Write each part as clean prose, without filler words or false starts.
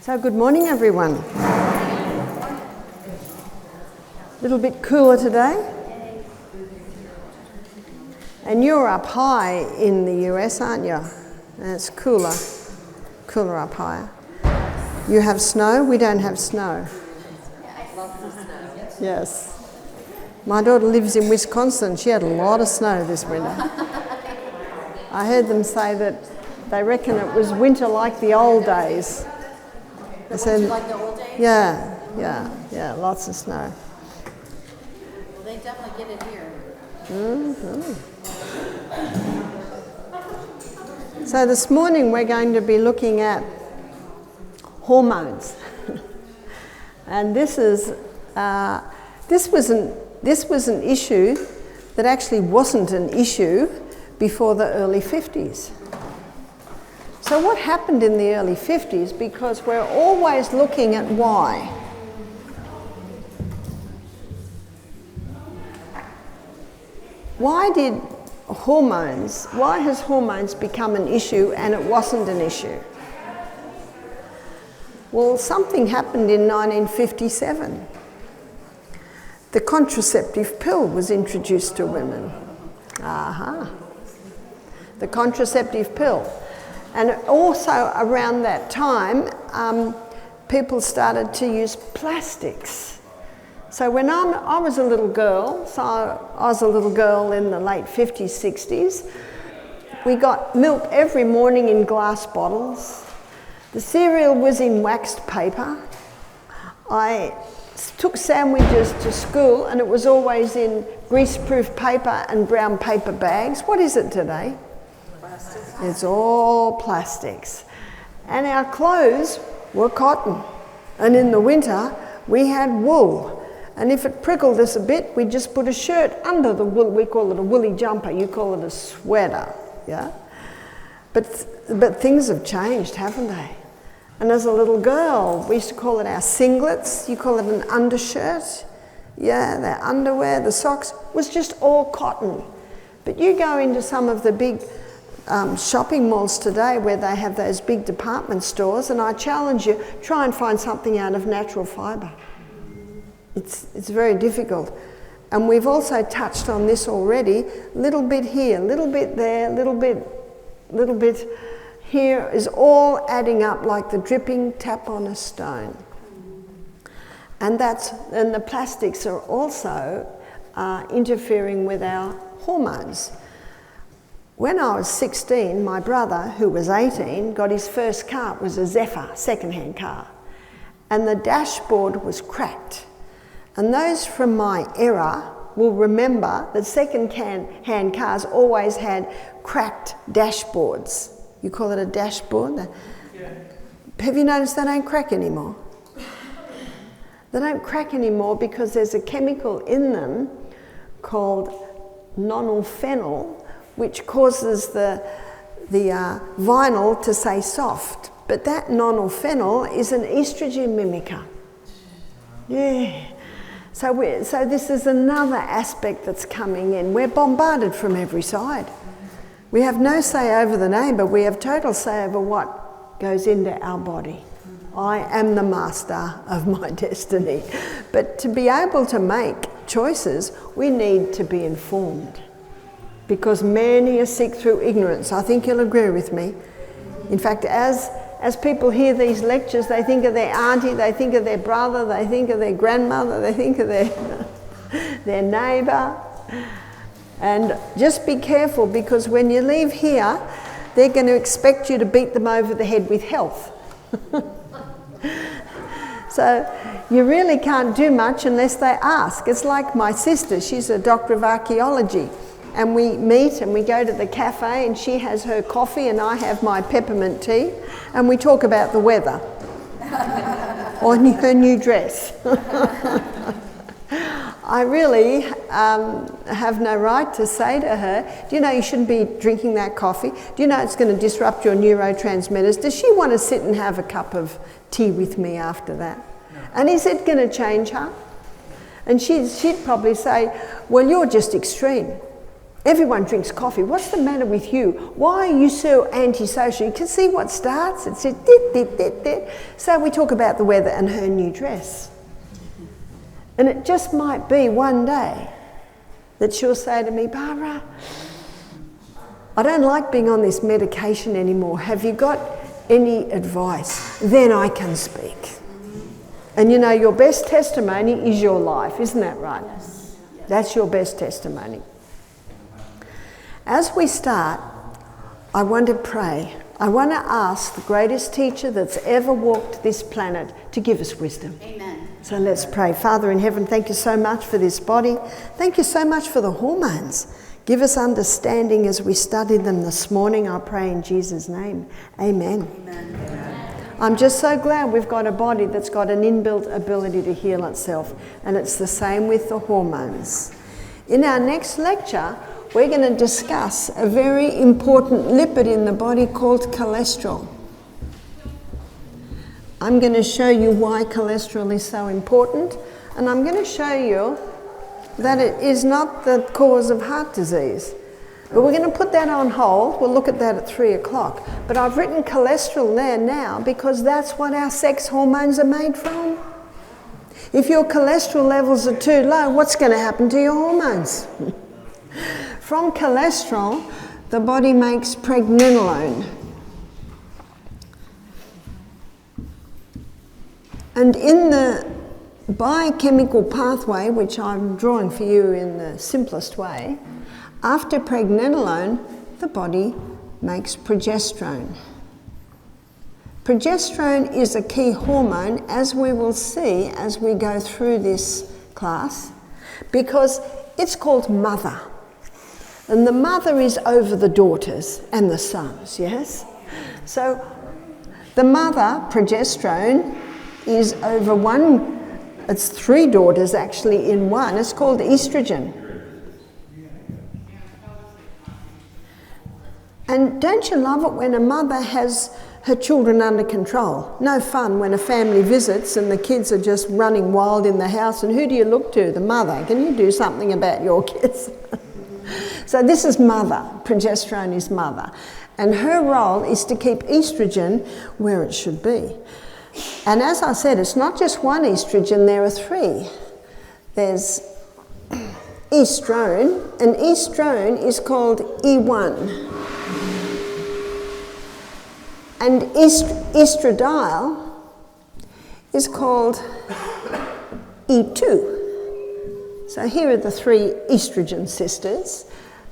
So good morning everyone. A little bit cooler today. And you're up high in the US, aren't you? And it's cooler up higher. You have snow? We don't have snow. Yes. My daughter lives in Wisconsin. She had a lot of snow this winter. I heard them say that they reckon it was winter like the old days. I said, like the old days? Yeah, lots of snow. Well, they definitely get it here. Mm-hmm. So this morning we're going to be looking at hormones. And this was an issue that actually wasn't an issue before the early 50s. So what happened in the early 50s, because we're always looking at why. Why has hormones become an issue and it wasn't an issue? Well, something happened in 1957. The contraceptive pill was introduced to women. The contraceptive pill. And also around that time, people started to use plastics. So when I was a little girl, in the late 50s, 60s, we got milk every morning in glass bottles. The cereal was in waxed paper. I took sandwiches to school and it was always in greaseproof paper and brown paper bags. What is it today? Plastics. It's all plastics. And our clothes were cotton. And in the winter, we had wool. And if it prickled us a bit, we'd just put a shirt under the wool. We call it a woolly jumper. You call it a sweater, yeah? But things have changed, haven't they? And as a little girl, we used to call it our singlets. You call it an undershirt. Yeah, their underwear, the socks, was just all cotton. But you go into some of the big shopping malls today where they have those big department stores, and I challenge you, try and find something out of natural fibre. It's very difficult. And we've also touched on this already, little bit here, little bit there, little bit here is all adding up like the dripping tap on a stone. And the plastics are also interfering with our hormones. When I was 16, my brother, who was 18, got his first car. It was a Zephyr, second-hand car. And the dashboard was cracked. And those from my era will remember that second-hand cars always had cracked dashboards. You call it a dashboard? Yeah. Have you noticed they don't crack anymore? They don't crack anymore because there's a chemical in them called nonylphenol, which causes the vinyl to stay soft. But that nonylphenol is an estrogen mimicker. Yeah. So this is another aspect that's coming in. We're bombarded from every side. We have no say over the neighbour, we have total say over what goes into our body. I am the master of my destiny. But to be able to make choices, we need to be informed. Because many are sick through ignorance. I think you'll agree with me. In fact, as people hear these lectures, they think of their auntie, they think of their brother, they think of their grandmother, they think of their neighbour. And just be careful, because when you leave here, they're going to expect you to beat them over the head with health. So you really can't do much unless they ask. It's like my sister, she's a doctor of archaeology. And we meet and we go to the cafe and she has her coffee and I have my peppermint tea and we talk about the weather or her new dress. I really have no right to say to her, do you know you shouldn't be drinking that coffee? Do you know it's going to disrupt your neurotransmitters? Does she want to sit and have a cup of tea with me after that? No. And is it going to change her? And she'd probably say, well, you're just extreme. Everyone drinks coffee. What's the matter with you? Why are you so antisocial? You can see what starts. It says, dit, dit, dit, dit. So we talk about the weather and her new dress. And it just might be one day that she'll say to me, Barbara, I don't like being on this medication anymore. Have you got any advice? Then I can speak. And you know, your best testimony is your life, isn't that right? Yes. That's your best testimony. As we start, I want to pray. I want to ask the greatest teacher that's ever walked this planet to give us wisdom. Amen. So let's pray. Father in heaven, thank you so much for this body. Thank you so much for the hormones. Give us understanding as we studied them this morning. I pray in Jesus' name. Amen. Amen. I'm just so glad we've got a body that's got an inbuilt ability to heal itself. And it's the same with the hormones. In our next lecture, we're going to discuss a very important lipid in the body called cholesterol. I'm going to show you why cholesterol is so important, and I'm going to show you that it is not the cause of heart disease. But we're going to put that on hold. We'll look at that at 3 o'clock. But I've written cholesterol there now because that's what our sex hormones are made from. If your cholesterol levels are too low, what's going to happen to your hormones? From cholesterol, the body makes pregnenolone. And in the biochemical pathway, which I'm drawing for you in the simplest way, after pregnenolone, the body makes progesterone. Progesterone is a key hormone, as we will see as we go through this class, because it's called mother. And the mother is over the daughters and the sons, yes? So the mother, progesterone, is over one, it's 3 daughters actually in one. It's called estrogen. And don't you love it when a mother has her children under control? No fun when a family visits and the kids are just running wild in the house, and who do you look to? The mother. Can you do something about your kids? So this is mother. Progesterone is mother. And her role is to keep estrogen where it should be. And as I said, it's not just one estrogen, there are 3. There's estrone, and estrone is called E1. And estradiol is called E2. So here are the 3 estrogen sisters.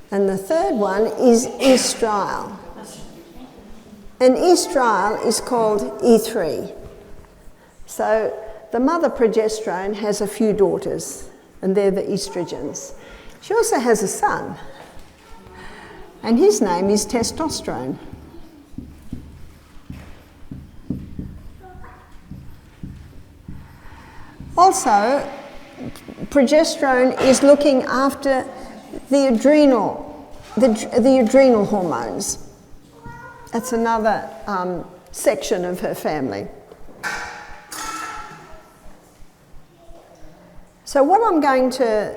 And the third one is estriol. And estriol is called E3. So the mother progesterone has a few daughters, and they're the estrogens. She also has a son, and his name is testosterone. Also, progesterone is looking after the adrenal hormones. That's another section of her family. So what I'm going to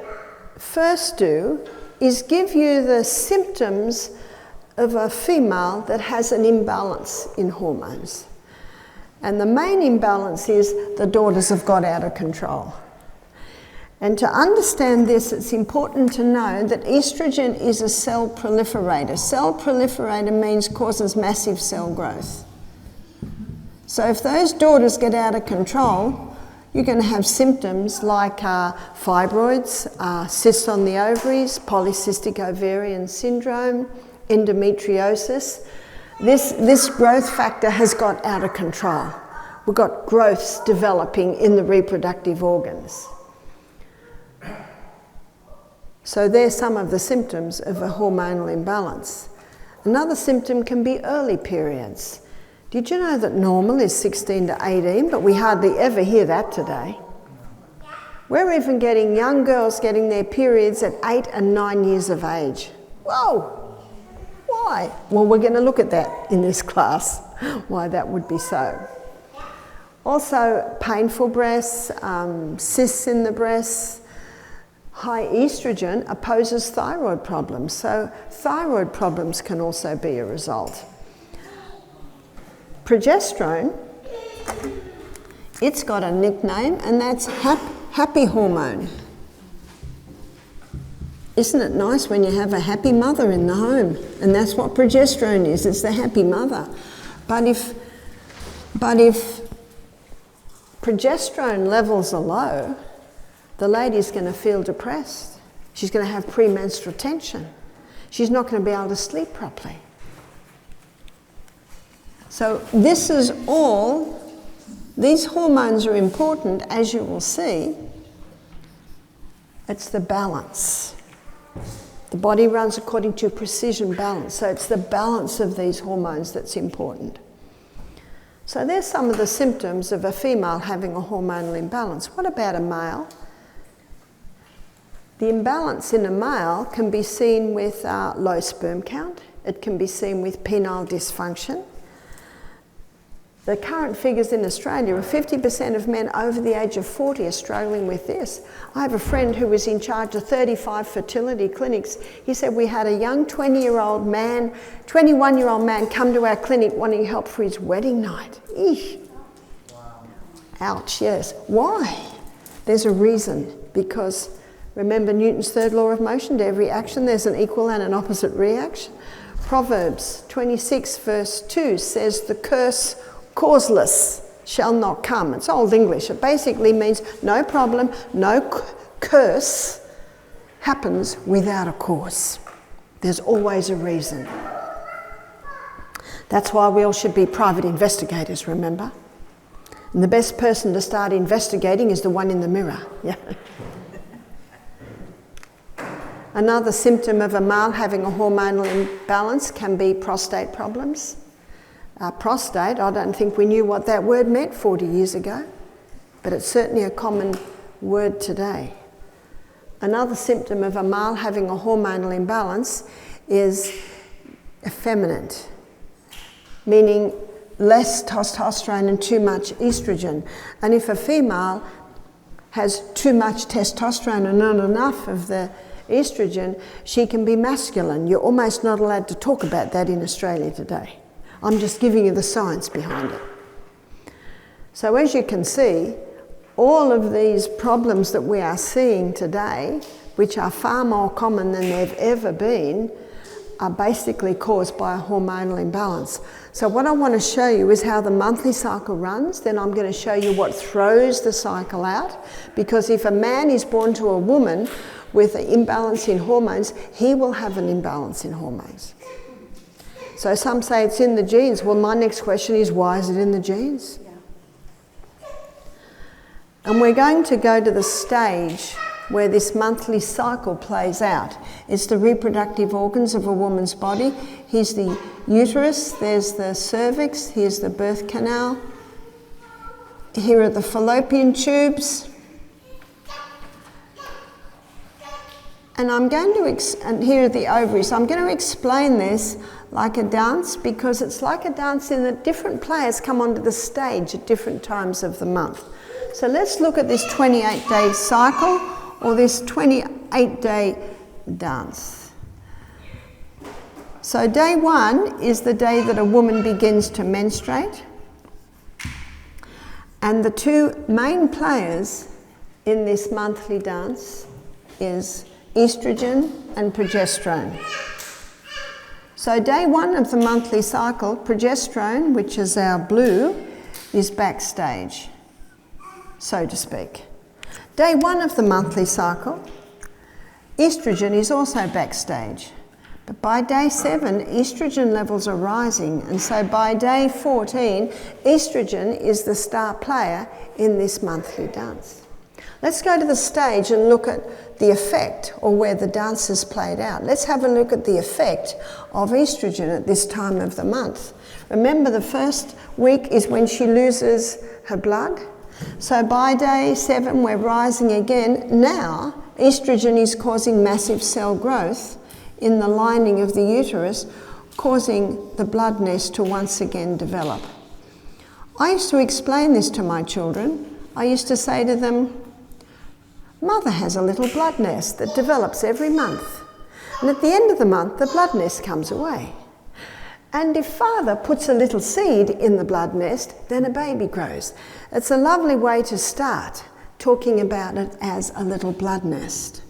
first do is give you the symptoms of a female that has an imbalance in hormones. And the main imbalance is the daughters have got out of control. And to understand this, it's important to know that estrogen is a cell proliferator. Cell proliferator means causes massive cell growth. So if those daughters get out of control, you're going to have symptoms like fibroids, cysts on the ovaries, polycystic ovarian syndrome, endometriosis. This growth factor has got out of control. We've got growths developing in the reproductive organs. So there's some of the symptoms of a hormonal imbalance. Another symptom can be early periods. Did you know that normal is 16 to 18, but we hardly ever hear that today? We're even getting young girls getting their periods at 8 and 9 years of age. Whoa! Why? Well, we're going to look at that in this class, why that would be so. Also, painful breasts, cysts in the breasts, high estrogen opposes thyroid problems, so thyroid problems can also be a result. Progesterone, it's got a nickname, and that's happy hormone. Isn't it nice when you have a happy mother in the home? And that's what progesterone is, it's the happy mother. But if progesterone levels are low, the lady's going to feel depressed. She's going to have premenstrual tension. She's not going to be able to sleep properly. So this is all, these hormones are important, as you will see. It's the balance. The body runs according to precision balance, so it's the balance of these hormones that's important. So there's some of the symptoms of a female having a hormonal imbalance. What about a male? The imbalance in a male can be seen with low sperm count. It can be seen with penile dysfunction. The current figures in Australia are 50% of men over the age of 40 are struggling with this. I have a friend who was in charge of 35 fertility clinics. He said we had a young 21-year-old man come to our clinic wanting help for his wedding night. Eesh. Wow. Ouch, yes. Why? There's a reason, because remember Newton's third law of motion, to every action there's an equal and an opposite reaction. Proverbs 26 verse 2 says the curse causeless shall not come. It's Old English. It basically means no problem, no curse happens without a cause. There's always a reason. That's why we all should be private investigators, remember? And the best person to start investigating is the one in the mirror. Yeah. Another symptom of a male having a hormonal imbalance can be prostate problems. Prostate, I don't think we knew what that word meant 40 years ago, but it's certainly a common word today. Another symptom of a male having a hormonal imbalance is effeminate, meaning less testosterone and too much estrogen. And if a female has too much testosterone and not enough of the estrogen, she can be masculine. You're almost not allowed to talk about that in Australia today. I'm just giving you the science behind it. So as you can see, all of these problems that we are seeing today, which are far more common than they've ever been, are basically caused by a hormonal imbalance. So what I want to show you is how the monthly cycle runs. Then I'm going to show you what throws the cycle out, because if a man is born to a woman with an imbalance in hormones, he will have an imbalance in hormones. So some say it's in the genes. Well, my next question is, why is it in the genes? Yeah. And we're going to go to the stage where this monthly cycle plays out. It's the reproductive organs of a woman's body. Here's the uterus, there's the cervix, here's the birth canal. Here are the fallopian tubes. And and here are the ovaries. I'm going to explain this like a dance, because it's like a dance in that different players come onto the stage at different times of the month. So let's look at this 28-day cycle, or this 28-day dance. So day 1 is the day that a woman begins to menstruate. And the two main players in this monthly dance is estrogen and progesterone. So day 1 of the monthly cycle, progesterone, which is our blue, is backstage, so to speak. Day 1 of the monthly cycle, estrogen is also backstage. But by day 7, estrogen levels are rising, and so by day 14, estrogen is the star player in this monthly dance. Let's go to the stage and look at the effect, or where the dance is played out. Let's have a look at the effect of estrogen at this time of the month. Remember, the first week is when she loses her blood. So by day 7, we're rising again. Now, estrogen is causing massive cell growth in the lining of the uterus, causing the blood nest to once again develop. I used to explain this to my children. I used to say to them, Mother has a little blood nest that develops every month. And at the end of the month, the blood nest comes away. And if father puts a little seed in the blood nest, then a baby grows. It's a lovely way to start talking about it as a little blood nest.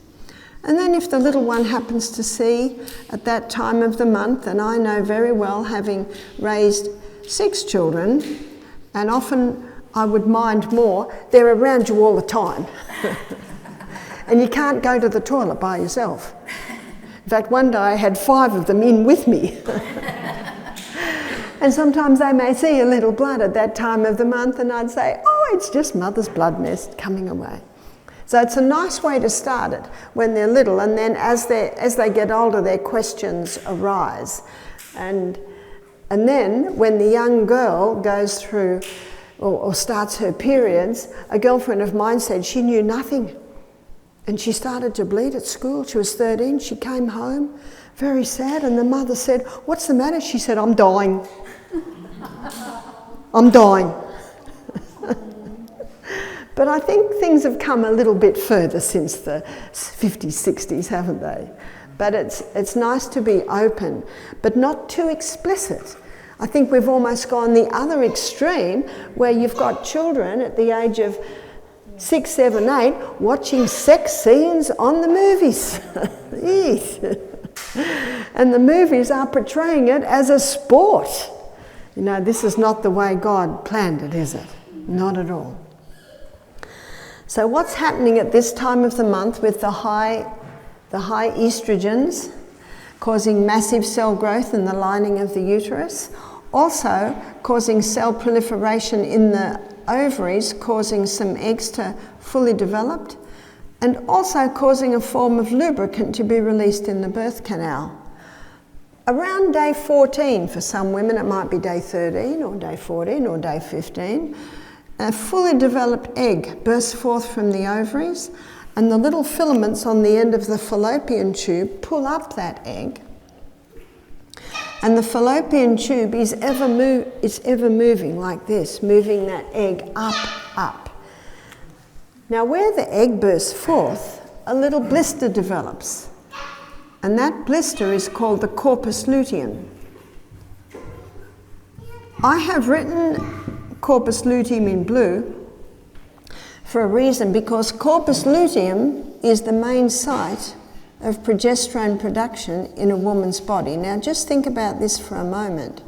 And then if the little one happens to see at that time of the month, and I know very well, having raised 6 children, and often I would mind more, they're around you all the time. And you can't go to the toilet by yourself. In fact, one day I had 5 of them in with me. And sometimes they may see a little blood at that time of the month, and I'd say, oh, it's just mother's blood nest coming away. So it's a nice way to start it when they're little, and then as they get older, their questions arise. And then when the young girl goes through or starts her periods, a girlfriend of mine said she knew nothing. And she started to bleed at school. She was 13. She came home very sad, and the mother said, what's the matter? She said, I'm dying. I'm dying. But I think things have come a little bit further since the 50s, 60s, haven't they? But it's nice to be open, but not too explicit. I think we've almost gone the other extreme, where you've got children at the age of 6, 7, 8 watching sex scenes on the movies. And the movies are portraying it as a sport. You know, this is not the way God planned it, is it? Not at all. So what's happening at this time of the month with the high estrogens causing massive cell growth in the lining of the uterus, also causing cell proliferation in the ovaries, causing some eggs to fully develop, and also causing a form of lubricant to be released in the birth canal. Around day 14 for some women, it might be day 13 or day 14 or day 15, a fully developed egg bursts forth from the ovaries, and the little filaments on the end of the fallopian tube pull up that egg. And the fallopian tube is ever moving like this, moving that egg up. Now where the egg bursts forth, a little blister develops. And that blister is called the corpus luteum. I have written corpus luteum in blue for a reason, because corpus luteum is the main site of progesterone production in a woman's body. Now just think about this for a moment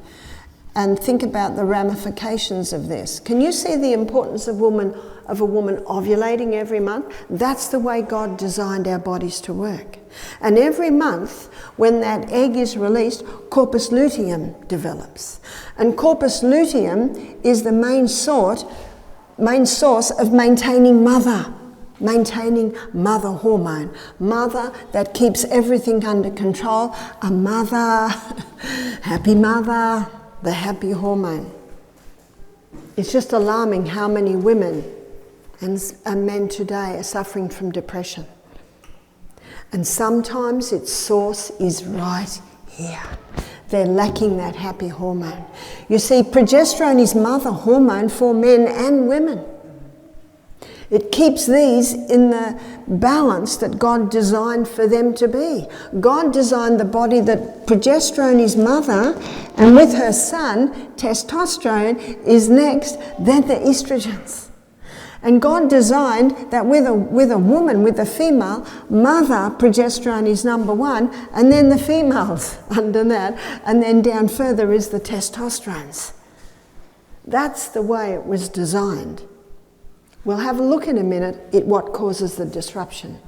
and think about the ramifications of this. Can you see the importance of a woman ovulating every month? That's the way God designed our bodies to work. And every month when that egg is released, corpus luteum develops. And corpus luteum is the main source of maintaining mother hormone. Mother that keeps everything under control. A mother, happy mother, the happy hormone. It's just alarming how many women and men today are suffering from depression. And sometimes its source is right here. They're lacking that happy hormone. You see, progesterone is mother hormone for men and women. It keeps these in the balance that God designed for them to be. God designed the body that progesterone is mother, and with her son, testosterone is next, then the estrogens. And God designed that with a woman, with a female, mother progesterone is number 1, and then the females under that, and then down further is the testosterones. That's the way it was designed. We'll have a look in a minute at what causes the disruption.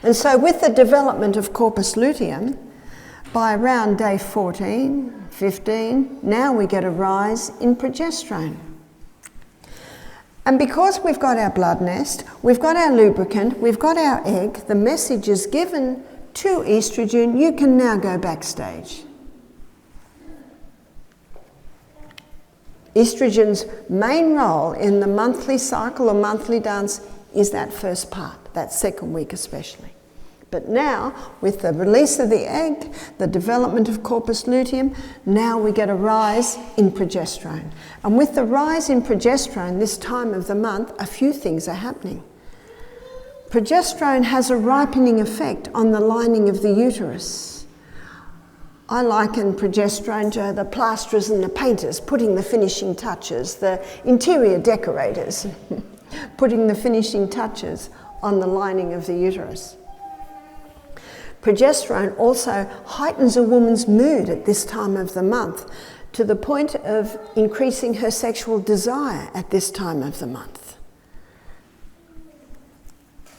And so with the development of corpus luteum, by around day 14, 15, now we get a rise in progesterone. And because we've got our blood nest, we've got our lubricant, we've got our egg, the message is given to estrogen, you can now go backstage. Estrogen's main role in the monthly cycle or monthly dance is that first part, that second week especially. But now, with the release of the egg, the development of corpus luteum, now we get a rise in progesterone. And with the rise in progesterone this time of the month, a few things are happening. progesterone has a ripening effect on the lining of the uterus. I liken progesterone to the plasterers and the painters putting the finishing touches, the interior decorators putting the finishing touches on the lining of the uterus. Progesterone also heightens a woman's mood at this time of the month to the point of increasing her sexual desire at this time of the month.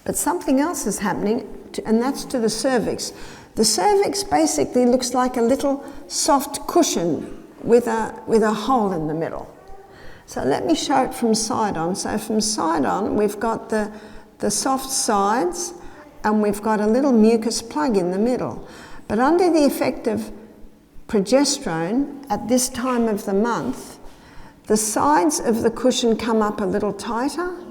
But something else is happening, and that's to the cervix. The cervix basically looks like a little soft cushion with a hole in the middle. So let me show it from side on. So from side on, we've got the soft sides, and we've got a little mucus plug in the middle. But under the effect of progesterone, at this time of the month, the sides of the cushion come up a little tighter,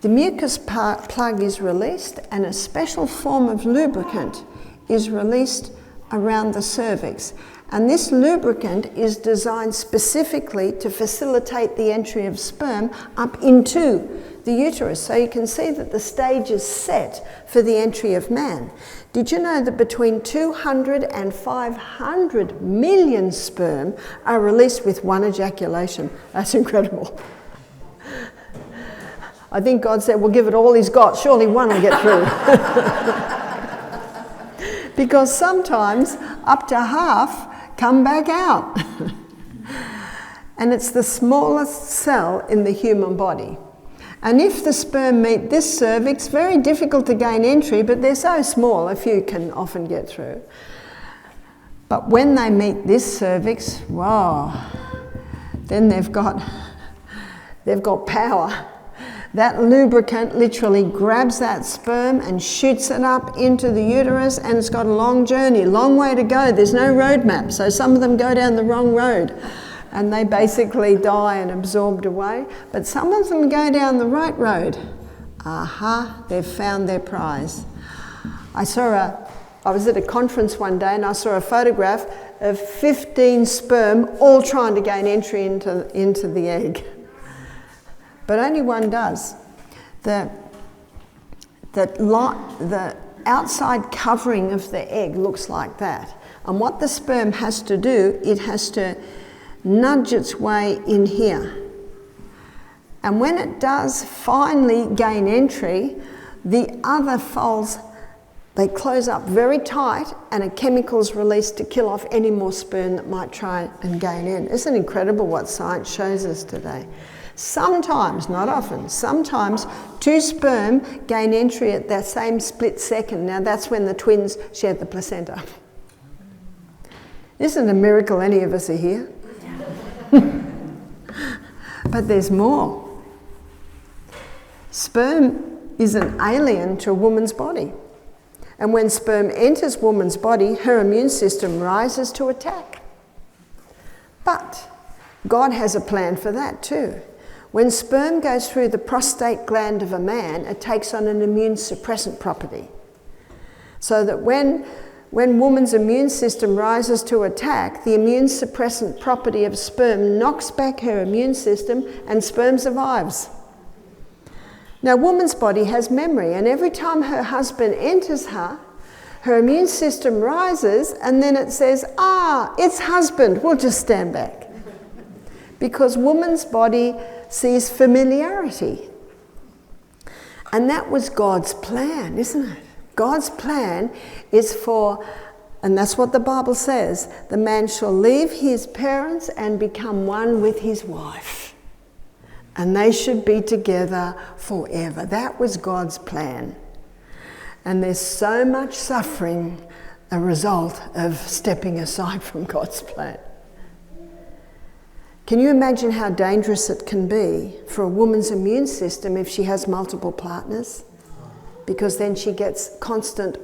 the mucus plug is released, and a special form of lubricant is released around the cervix. And this lubricant is designed specifically to facilitate the entry of sperm up into the uterus. So you can see that the stage is set for the entry of man. Did you know that between 200 and 500 million sperm are released with one ejaculation? That's incredible. I think God said, well, give it all he's got. Surely one will get through. Because sometimes up to half come back out. And it's the smallest cell in the human body. And if the sperm meet this cervix, very difficult to gain entry, but they're so small, a few can often get through. But when they meet this cervix, wow, then they've got power. That lubricant literally grabs that sperm and shoots it up into the uterus, and it's got a long journey, long way to go. There's no road map, so some of them go down the wrong road and they basically die and absorbed away. But some of them go down the right road. Aha, they've found their prize. I was at a conference one day and I saw a photograph of 15 sperm all trying to gain entry into the egg. But only one does. The outside covering of the egg looks like that. And what the sperm has to do, it has to nudge its way in here. And when it does finally gain entry, the other folds, they close up very tight, and a chemical is released to kill off any more sperm that might try and gain in. Isn't it incredible what science shows us today? Sometimes, not often, sometimes two sperm gain entry at that same split second. Now that's when the twins shed the placenta. Isn't it a miracle any of us are here? But there's more. Sperm is an alien to a woman's body. And when sperm enters woman's body, her immune system rises to attack. But God has a plan for that too. When sperm goes through the prostate gland of a man, it takes on an immune suppressant property. So that when woman's immune system rises to attack, the immune suppressant property of sperm knocks back her immune system and sperm survives. Now, woman's body has memory, and every time her husband enters her immune system rises, and then it says, it's husband, we'll just stand back. Because woman's body sees familiarity. And that was God's plan, isn't it? God's plan is for, and that's what the Bible says, the man shall leave his parents and become one with his wife. And they should be together forever. That was God's plan. And there's so much suffering a result of stepping aside from God's plan. Can you imagine how dangerous it can be for a woman's immune system if she has multiple partners? Because then she gets constant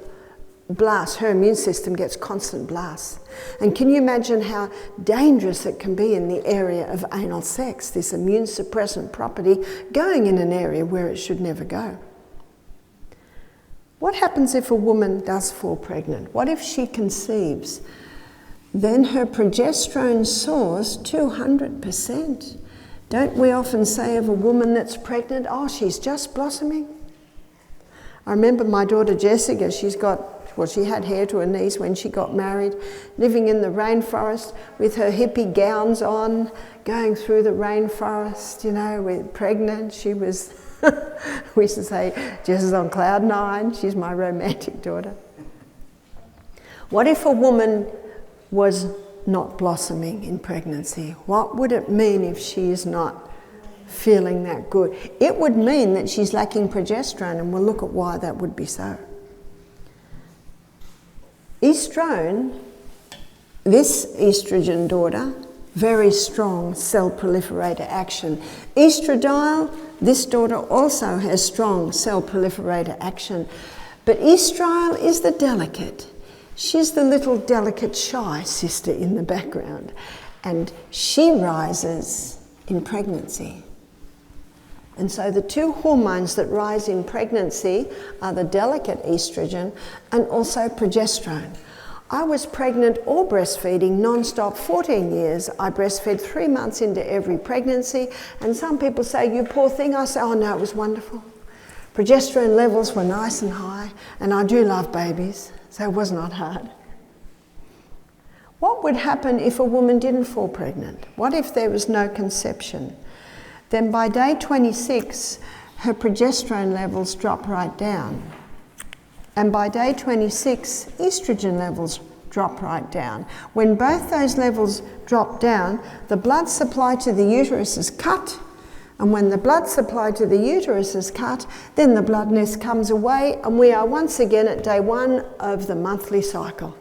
blasts, her immune system gets constant blasts. And can you imagine how dangerous it can be in the area of anal sex, this immune suppressant property going in an area where it should never go? What happens if a woman does fall pregnant? What if she conceives? Then her progesterone soars 200%. Don't we often say of a woman that's pregnant, she's just blossoming? I remember my daughter Jessica, she had hair to her knees when she got married, living in the rainforest with her hippie gowns on, going through the rainforest, with pregnant. She was, we used to say, Jess is on cloud 9. She's my romantic daughter. What if a woman was not blossoming in pregnancy? What would it mean if she is not feeling that good? It would mean that she's lacking progesterone, and we'll look at why that would be so. Estrone, this estrogen daughter, very strong cell proliferator action. Estradiol, this daughter also has strong cell proliferator action. But estriol is the delicate. She's the little delicate shy sister in the background, and she rises in pregnancy. And so the two hormones that rise in pregnancy are the delicate estrogen and also progesterone. I was pregnant or breastfeeding non-stop 14 years. I breastfed 3 months into every pregnancy, and some people say, you poor thing. I say, oh no, it was wonderful. Progesterone levels were nice and high, and I do love babies, so it was not hard. What would happen if a woman didn't fall pregnant? What if there was no conception? Then by day 26, her progesterone levels drop right down. And by day 26, estrogen levels drop right down. When both those levels drop down, the blood supply to the uterus is cut. And when the blood supply to the uterus is cut, then the blood nest comes away, and we are once again at day 1 of the monthly cycle.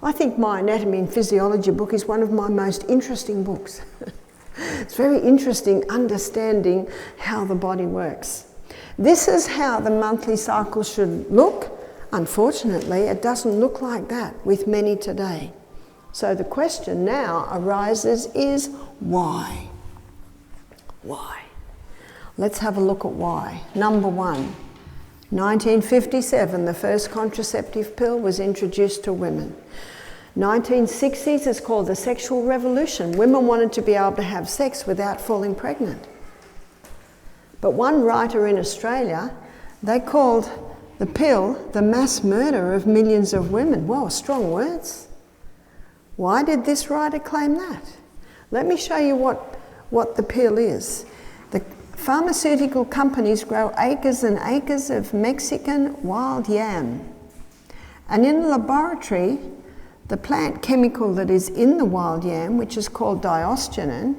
I think my anatomy and physiology book is one of my most interesting books. It's very interesting understanding how the body works. This is how the monthly cycle should look. Unfortunately, it doesn't look like that with many today. So the question now arises is why? Why? Let's have a look at why. Number 1, 1957, the first contraceptive pill was introduced to women. 1960s is called the sexual revolution. Women wanted to be able to have sex without falling pregnant. But one writer in Australia, they called the pill the mass murder of millions of women. Wow, strong words. Why did this writer claim that? Let me show you what the pill is. The pharmaceutical companies grow acres and acres of Mexican wild yam. And in the laboratory, the plant chemical that is in the wild yam, which is called diosgenin,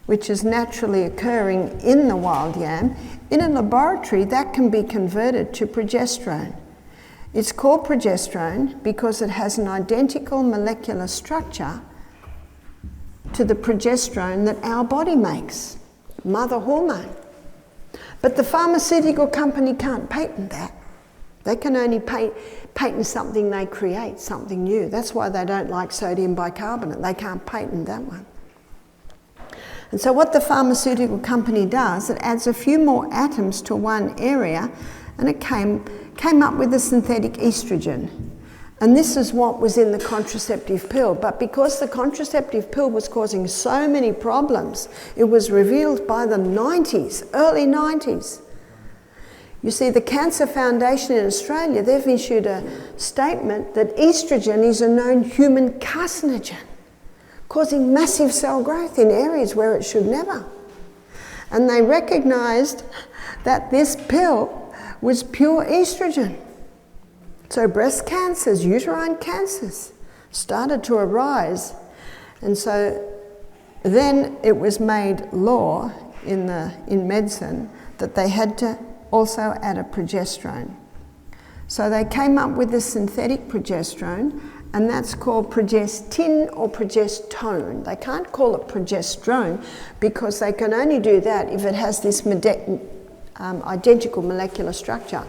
which is naturally occurring in the wild yam, in a laboratory that can be converted to progesterone. It's called progesterone because it has an identical molecular structure to the progesterone that our body makes, mother hormone. But the pharmaceutical company can't patent that. They can only patent something they create, something new. That's why they don't like sodium bicarbonate. They can't patent that one. And so what the pharmaceutical company does, it adds a few more atoms to one area, and it came up with a synthetic estrogen. And this is what was in the contraceptive pill. But because the contraceptive pill was causing so many problems, it was revealed by the 90s, early 90s. You see, the Cancer Foundation in Australia, they've issued a statement that estrogen is a known human carcinogen, causing massive cell growth in areas where it should never. And they recognised that this pill was pure estrogen. So breast cancers, uterine cancers started to arise. And so then it was made law in medicine that they had to also add a progesterone. So they came up with a synthetic progesterone, and that's called progestin or progestone. They can't call it progesterone because they can only do that if it has this identical molecular structure.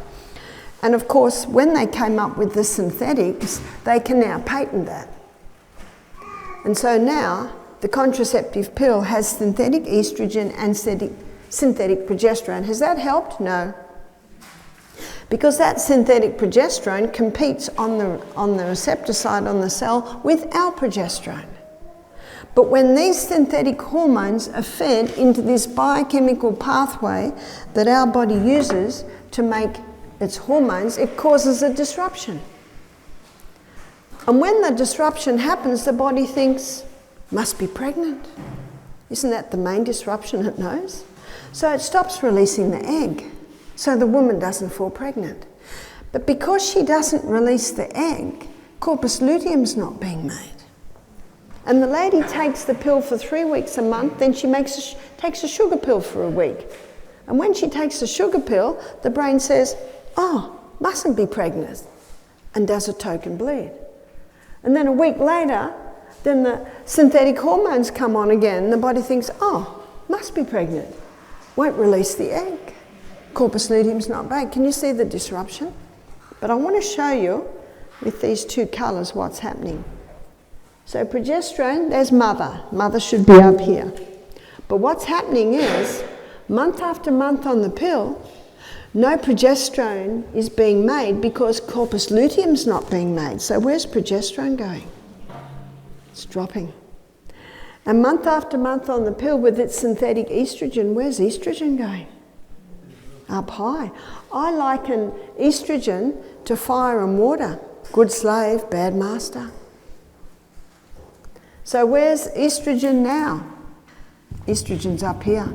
And of course, when they came up with the synthetics, they can now patent that. And so now the contraceptive pill has synthetic estrogen and synthetic progesterone. Has that helped? No. Because that synthetic progesterone competes on the receptor side on the cell with our progesterone. But when these synthetic hormones are fed into this biochemical pathway that our body uses to make its hormones, it causes a disruption. And when the disruption happens, the body thinks, must be pregnant. Isn't that the main disruption it knows? So it stops releasing the egg, so the woman doesn't fall pregnant. But because she doesn't release the egg, corpus luteum's not being made. And the lady takes the pill for 3 weeks a month, then she takes a sugar pill for a week. And when she takes the sugar pill, the brain says, oh, mustn't be pregnant, and does a token bleed. And then a week later, then the synthetic hormones come on again, and the body thinks, oh, must be pregnant. Won't release the egg. Corpus luteum's not made. Can you see the disruption? But I want to show you with these two colours what's happening. So progesterone, there's mother. Mother should be up here. But what's happening is, month after month on the pill, no progesterone is being made because corpus luteum's not being made. So where's progesterone going? It's dropping. And month after month on the pill with its synthetic estrogen, where's estrogen going? Up high. I liken estrogen to fire and water. Good slave, bad master. So where's estrogen now? Estrogen's up here.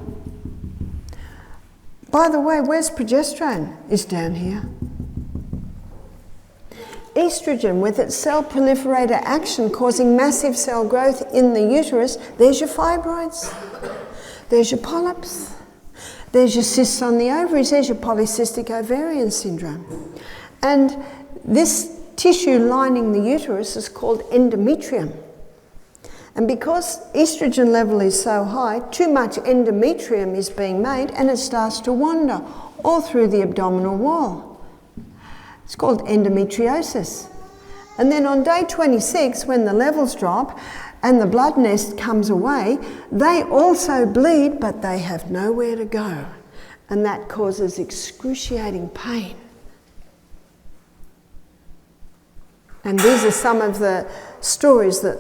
By the way, where's progesterone? It's down here. Estrogen, with its cell proliferator action causing massive cell growth in the uterus, there's your fibroids, there's your polyps, there's your cysts on the ovaries, there's your polycystic ovarian syndrome. And this tissue lining the uterus is called endometrium. And because estrogen level is so high, too much endometrium is being made and it starts to wander all through the abdominal wall. It's called endometriosis. And then on day 26, when the levels drop and the blood nest comes away, they also bleed, but they have nowhere to go. And that causes excruciating pain. And these are some of the stories that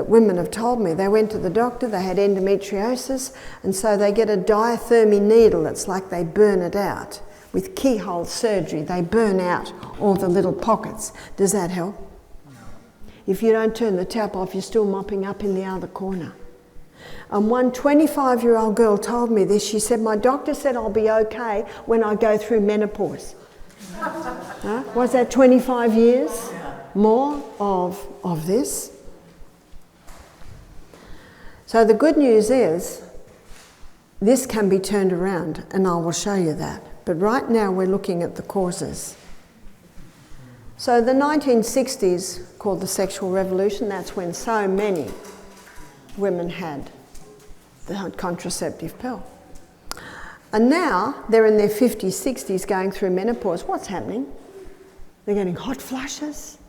women have told me. They went to the doctor, they had endometriosis, and so they get a diathermy needle. It's like they burn it out. With keyhole surgery, they burn out all the little pockets. Does that help? No. If you don't turn the tap off, you're still mopping up in the other corner. And one 25-year-old girl told me this. She said, my doctor said I'll be okay when I go through menopause. Was that 25 years more of this? So the good news is, this can be turned around, and I will show you that. But right now we're looking at the causes. So the 1960s, called the sexual revolution, that's when so many women had the contraceptive pill. And now they're in their 50s, 60s going through menopause. What's happening? They're getting hot flushes.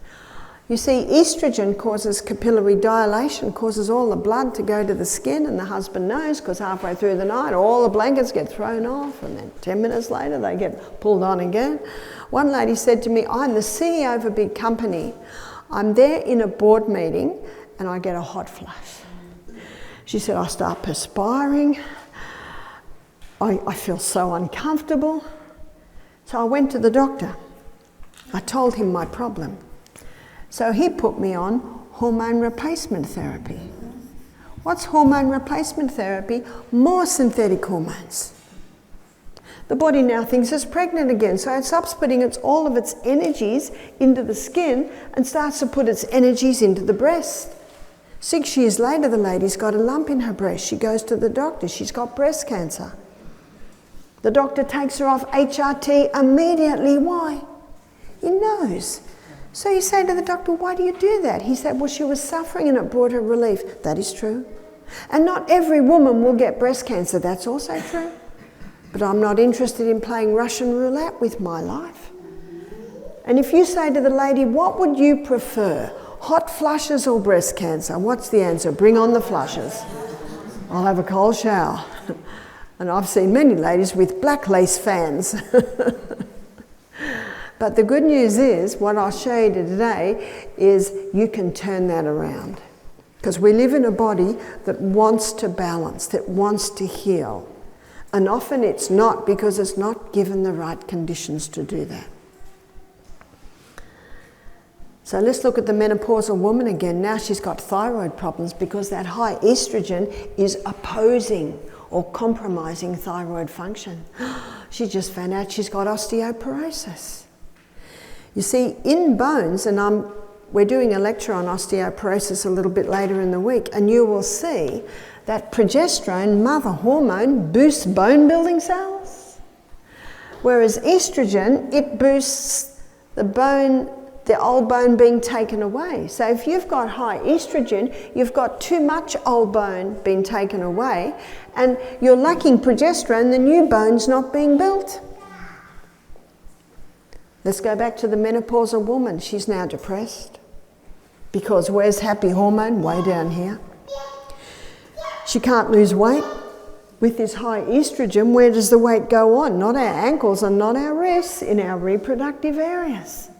You see, estrogen causes capillary dilation, causes all the blood to go to the skin, and the husband knows because halfway through the night all the blankets get thrown off, and then 10 minutes later they get pulled on again. One lady said to me, I'm the CEO of a big company. I'm there in a board meeting and I get a hot flush. She said, I start perspiring. I feel so uncomfortable. So I went to the doctor. I told him my problem. So he put me on hormone replacement therapy. What's hormone replacement therapy? More synthetic hormones. The body now thinks it's pregnant again, so it stops putting all of its energies into the skin and starts to put its energies into the breast. 6 years later, the lady's got a lump in her breast. She goes to the doctor. She's got breast cancer. The doctor takes her off HRT immediately. Why? He knows. So you say to the doctor, why do you do that? He said, well, she was suffering and it brought her relief. That is true. And not every woman will get breast cancer. That's also true. But I'm not interested in playing Russian roulette with my life. And if you say to the lady, what would you prefer, hot flushes or breast cancer? What's the answer? Bring on the flushes. I'll have a cold shower. And I've seen many ladies with black lace fans. But the good news is, what I'll show you today is you can turn that around. Because we live in a body that wants to balance, that wants to heal. And often it's not, because it's not given the right conditions to do that. So let's look at the menopausal woman again. Now she's got thyroid problems because that high estrogen is opposing or compromising thyroid function. She just found out she's got osteoporosis. You see, in bones, and we're doing a lecture on osteoporosis a little bit later in the week, and you will see that progesterone, mother hormone, boosts bone building cells, whereas estrogen, it boosts the old bone being taken away. So if you've got high estrogen, you've got too much old bone being taken away, and you're lacking progesterone, the new bone's not being built. Let's go back to the menopausal woman. She's now depressed. Because where's happy hormone? Way down here. She can't lose weight. With this high estrogen, where does the weight go on? Not our ankles and not our wrists, in our reproductive areas.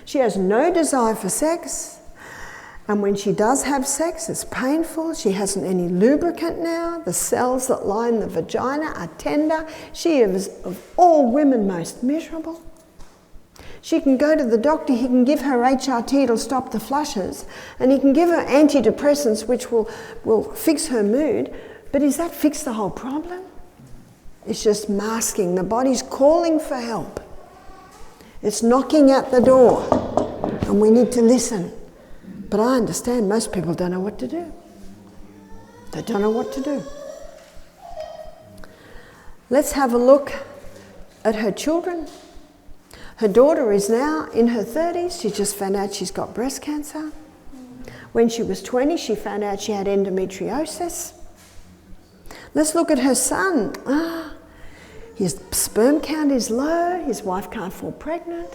She has no desire for sex. And when she does have sex, it's painful. She hasn't any lubricant now. The cells that line the vagina are tender. She is, of all women, most miserable. She can go to the doctor, he can give her HRT to stop the flushes, and he can give her antidepressants which will fix her mood, but does that fix the whole problem? It's just masking. The body's calling for help. It's knocking at the door, and we need to listen. But I understand most people don't know what to do. They don't know what to do. Let's have a look at her children. Her daughter is now in her 30s. She just found out she's got breast cancer. When she was 20, she found out she had endometriosis. Let's look at her son. His sperm count is low. His wife can't fall pregnant.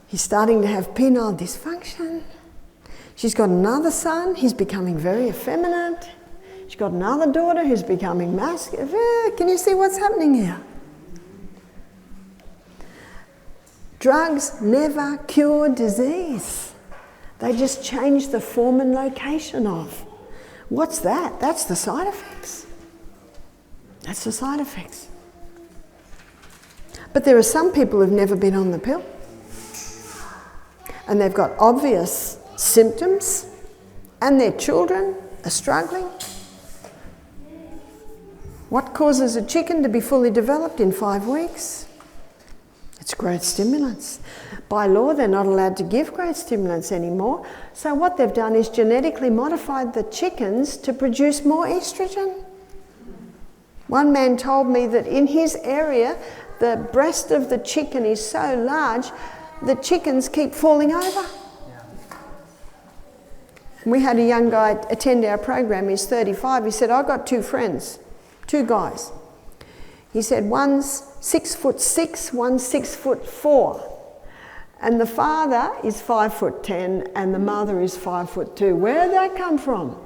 He's starting to have penile dysfunction. She's got another son. He's becoming very effeminate. She's got another daughter who's becoming masculine. Can you see what's happening here? Drugs never cure disease. They just change the form and location of. What's that? That's the side effects. That's the side effects. But there are some people who've never been on the pill. And they've got obvious symptoms, and their children are struggling. What causes a chicken to be fully developed in 5 weeks? It's growth stimulants. By law, they're not allowed to give growth stimulants anymore. So what they've done is genetically modified the chickens to produce more estrogen. One man told me that in his area, the breast of the chicken is so large, the chickens keep falling over. We had a young guy attend our program. He's 35. He said, "I've got 2 friends, 2 guys." He said, one's 6'6", one's 6'4", and the father is 5'10", and the mother is 5'2". Where did that come from?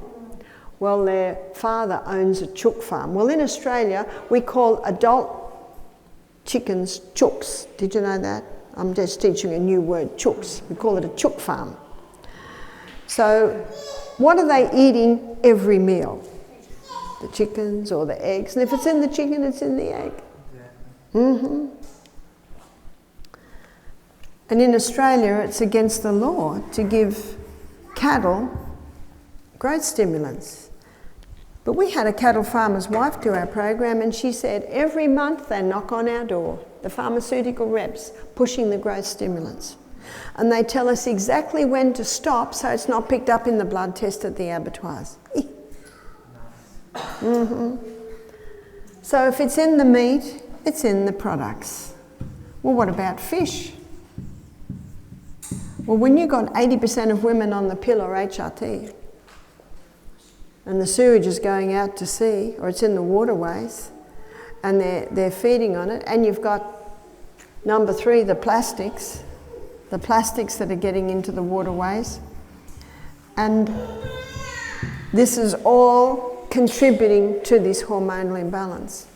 Well, their father owns a chook farm. Well, in Australia, we call adult chickens chooks. Did you know that? I'm just teaching a new word, chooks. We call it a chook farm. So, what are they eating every meal? The chickens or the eggs. And if it's in the chicken, it's in the egg. Mm-hmm. And in Australia, it's against the law to give cattle growth stimulants. But we had a cattle farmer's wife do our program, and she said every month they knock on our door, the pharmaceutical reps, pushing the growth stimulants. And they tell us exactly when to stop so it's not picked up in the blood test at the abattoirs. Mm-hmm. So if it's in the meat, it's in the products. Well, what about fish? Well, when you've got 80% of women on the pill or HRT, and the sewage is going out to sea, or it's in the waterways, and they're feeding on it, and you've got number 3, the plastics that are getting into the waterways, and this is all contributing to this hormonal imbalance.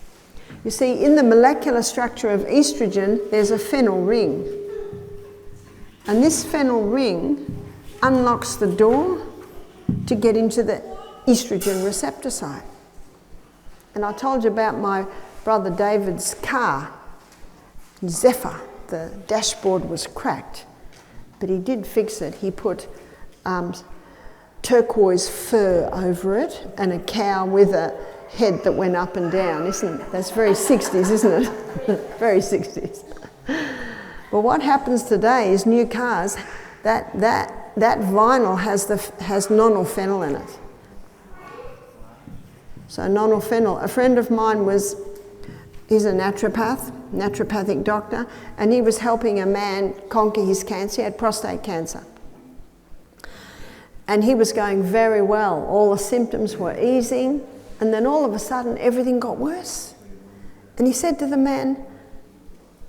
You see, in the molecular structure of estrogen, there's a phenyl ring. And this phenyl ring unlocks the door to get into the estrogen receptor site. And I told you about my brother David's car, Zephyr. The dashboard was cracked, but he did fix it. He put turquoise fur over it and a cow with a head that went up and down. That's very 60s, isn't it? Very 60s. Well, what happens today is new cars, that vinyl has nonylphenol in it. So nonylphenol, a friend of mine he's a naturopathic doctor, and he was helping a man conquer his cancer. He had prostate cancer. And he was going very well. All the symptoms were easing, and then all of a sudden everything got worse. And he said to the man,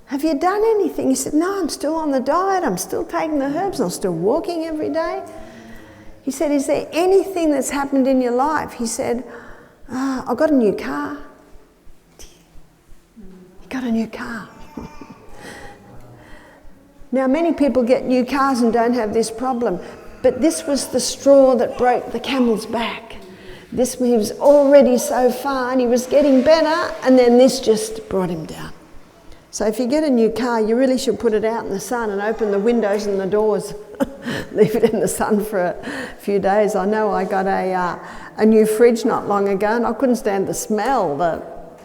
"Have you done anything?" He said, "No, I'm still on the diet, I'm still taking the herbs, I'm still walking every day." He said, "Is there anything that's happened in your life?" He said, "I got a new car." He got a new car. Now, many people get new cars and don't have this problem, but this was the straw that broke the camel's back. He was already so far and he was getting better, and then this just brought him down. So if you get a new car, you really should put it out in the sun and open the windows and the doors. Leave it in the sun for a few days. I know I got a new fridge not long ago, and I couldn't stand the smell, the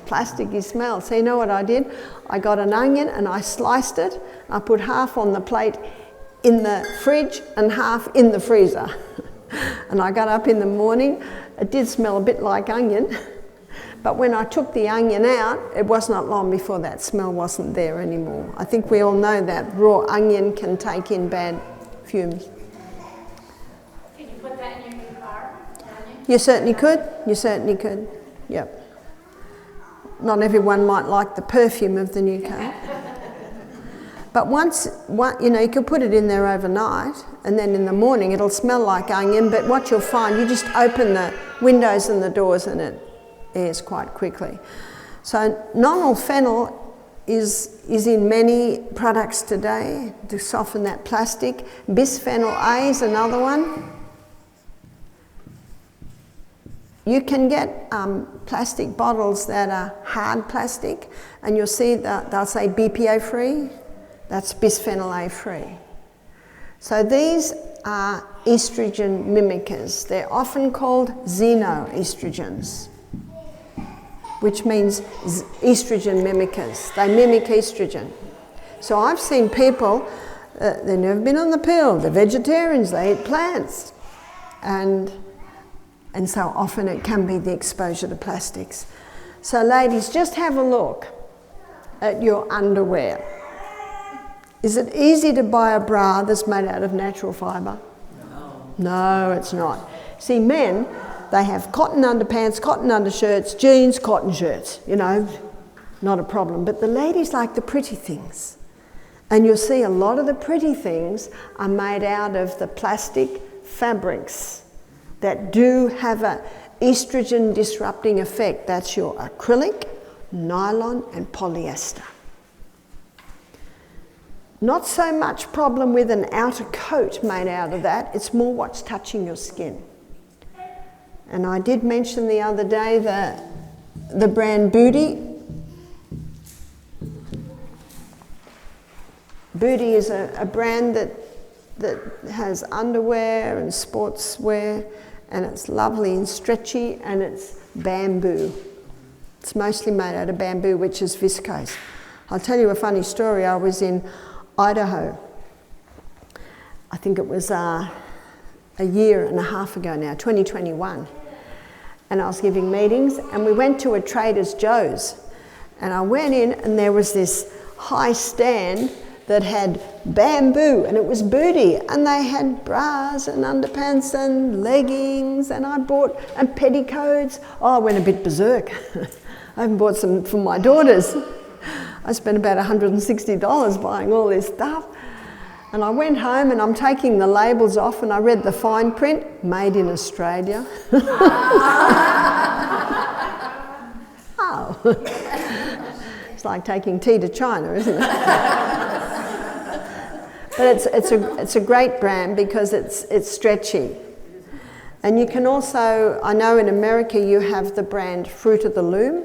plasticky smell. So you know what I did? I got an onion and I sliced it. I put half on the plate in the fridge and half in the freezer. And I got up in the morning. It did smell a bit like onion. But when I took the onion out, it was not long before that smell wasn't there anymore. I think we all know that raw onion can take in bad fumes. Can you put that in your new car? You certainly could. You certainly could. Yep. Not everyone might like the perfume of the new car. But you can put it in there overnight, and then in the morning it'll smell like onion, but what you'll find, you just open the windows and the doors and it airs quite quickly. So nonylphenol is in many products today to soften that plastic. Bisphenol A is another one. You can get plastic bottles that are hard plastic, and you'll see that they'll say BPA free. That's bisphenol A free. So these are estrogen mimickers. They're often called xenoestrogens, which means estrogen mimickers. They mimic estrogen. So I've seen people, they've never been on the pill, they're vegetarians, they eat plants. And so often it can be the exposure to plastics. So ladies, just have a look at your underwear. Is it easy to buy a bra that's made out of natural fibre? No, it's not. See, men, they have cotton underpants, cotton undershirts, jeans, cotton shirts, not a problem. But the ladies like the pretty things. And you'll see a lot of the pretty things are made out of the plastic fabrics that do have an estrogen disrupting effect. That's your acrylic, nylon and polyester. Not so much problem with an outer coat made out of that, it's more what's touching your skin. And I did mention the other day the brand Booty. Booty is a brand that has underwear and sportswear, and it's lovely and stretchy, and it's bamboo. It's mostly made out of bamboo, which is viscose. I'll tell you a funny story. I was in Idaho. I think it was a year and a half ago now, 2021. And I was giving meetings, and we went to a Trader Joe's. And I went in, and there was this high stand that had bamboo, and it was Booty. And they had bras and underpants and leggings, and and petticoats. Oh, I went a bit berserk. I even bought some for my daughters. I spent about $160 buying all this stuff. And I went home and I'm taking the labels off, and I read the fine print, made in Australia. Oh. It's like taking tea to China, isn't it? But it's a great brand because it's stretchy. And you can also, I know in America you have the brand Fruit of the Loom,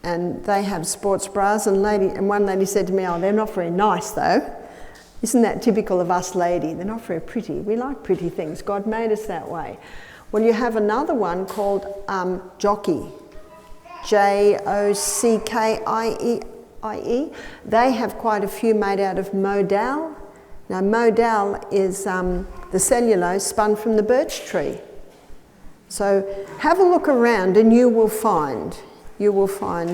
and they have sports bras, and one lady said to me, oh, they're not very nice though. Isn't that typical of us lady? They're not very pretty. We like pretty things. God made us that way. Well, you have another one called Jockey, Jockie. They have quite a few made out of modal. Now, modal is the cellulose spun from the birch tree. So have a look around and you will find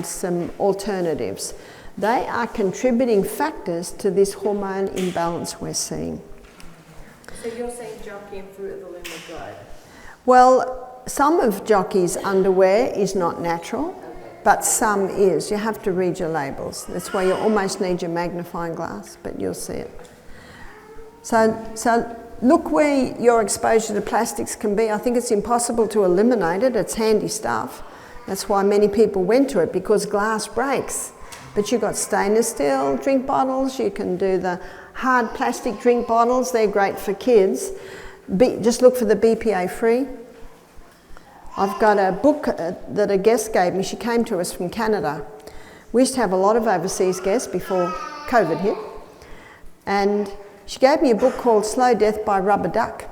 some alternatives. They are contributing factors to this hormone imbalance we're seeing. So you're saying Jockey and Fruit of the Loom are good? Well, some of Jockey's underwear is not natural, but some is. You have to read your labels. That's why you almost need your magnifying glass, but you'll see it. So look where your exposure to plastics can be. I think it's impossible to eliminate it. It's handy stuff. That's why many people went to it, because glass breaks. But you've got stainless steel drink bottles. You can do the hard plastic drink bottles. They're great for kids. Just look for the BPA free. I've got a book that a guest gave me. She came to us from Canada. We used to have a lot of overseas guests before COVID hit. And she gave me a book called Slow Death by Rubber Duck.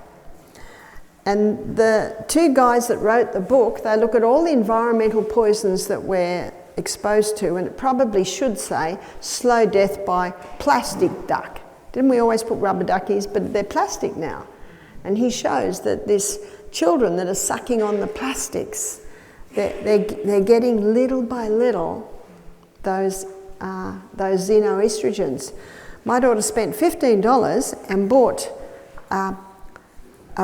And the two guys that wrote the book, they look at all the environmental poisons that we're exposed to, and it probably should say slow death by plastic duck. Didn't we always put rubber duckies? But they're plastic now. And he shows that this children that are sucking on the plastics, they're getting little by little those xenoestrogens. My daughter spent $15 and bought a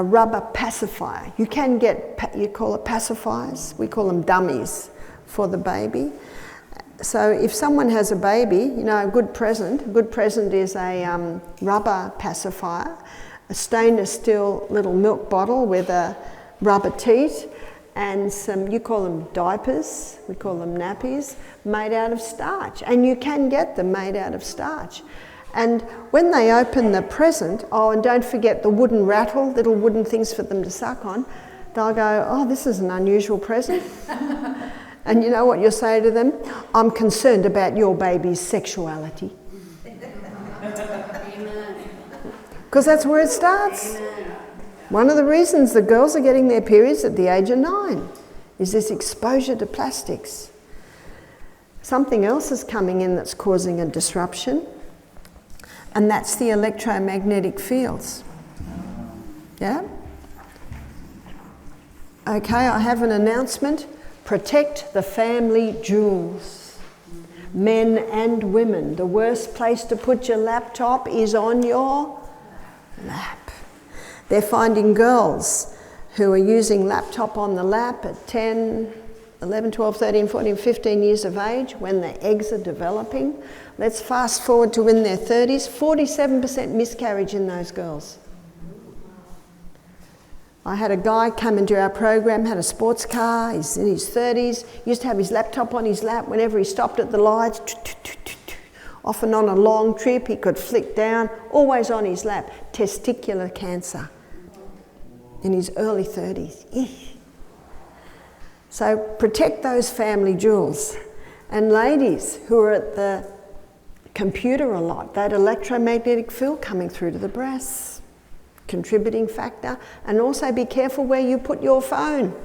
rubber pacifier. You can get, you call it pacifiers, we call them dummies for the baby. So if someone has a baby, you know, a good present is a rubber pacifier, a stainless steel little milk bottle with a rubber teat, and some, you call them diapers, we call them nappies, made out of starch. And you can get them made out of starch. And when they open the present, oh, and don't forget the wooden rattle, little wooden things for them to suck on, they'll go, oh, this is an unusual present. And you know what you'll say to them? I'm concerned about your baby's sexuality. Because that's where it starts. One of the reasons the girls are getting their periods at the age of 9 is this exposure to plastics. Something else is coming in that's causing a disruption, and that's the electromagnetic fields. Yeah? Okay, I have an announcement. Protect the family jewels. Men and women, the worst place to put your laptop is on your lap. They're finding girls who are using laptop on the lap at 10, 11, 12, 13, 14, 15 years of age when their eggs are developing. Let's fast forward to in their 30s, 47% miscarriage in those girls. I had a guy come into our program, had a sports car, he's in his 30s, used to have his laptop on his lap whenever he stopped at the lights. Often on a long trip, he could flick down, always on his lap. Testicular cancer in his early 30s. So protect those family jewels. And ladies who are at the computer a lot, that electromagnetic field coming through to the breasts, contributing factor. And also be careful where you put your phone.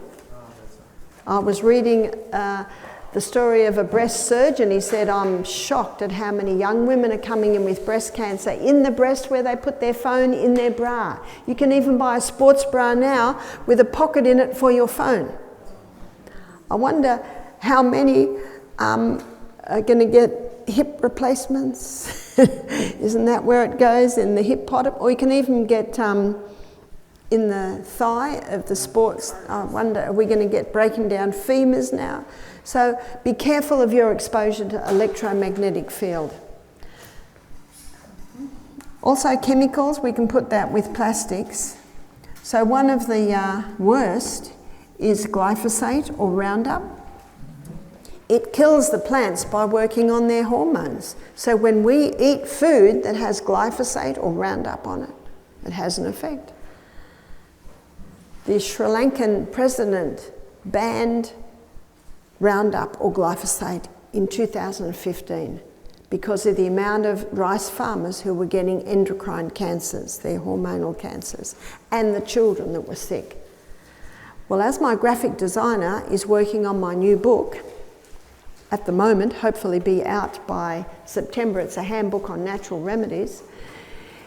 I was reading the story of a breast surgeon. He said, I'm shocked at how many young women are coming in with breast cancer in the breast where they put their phone in their bra. You can even buy a sports bra now with a pocket in it for your phone. I wonder how many are going to get hip replacements. Isn't that where it goes, in the hip pod? Or you can even get in the thigh of the sports. I wonder, are we going to get breaking down femurs now? So be careful of your exposure to electromagnetic field. Also chemicals, we can put that with plastics. So one of the worst is glyphosate or Roundup. It kills the plants by working on their hormones. So when we eat food that has glyphosate or Roundup on it, it has an effect. the Sri Lankan president banned Roundup or glyphosate in 2015 because of the amount of rice farmers who were getting endocrine cancers, their hormonal cancers, and the children that were sick. Well, as my graphic designer is working on my new book, at the moment, hopefully be out by September, it's a handbook on natural remedies,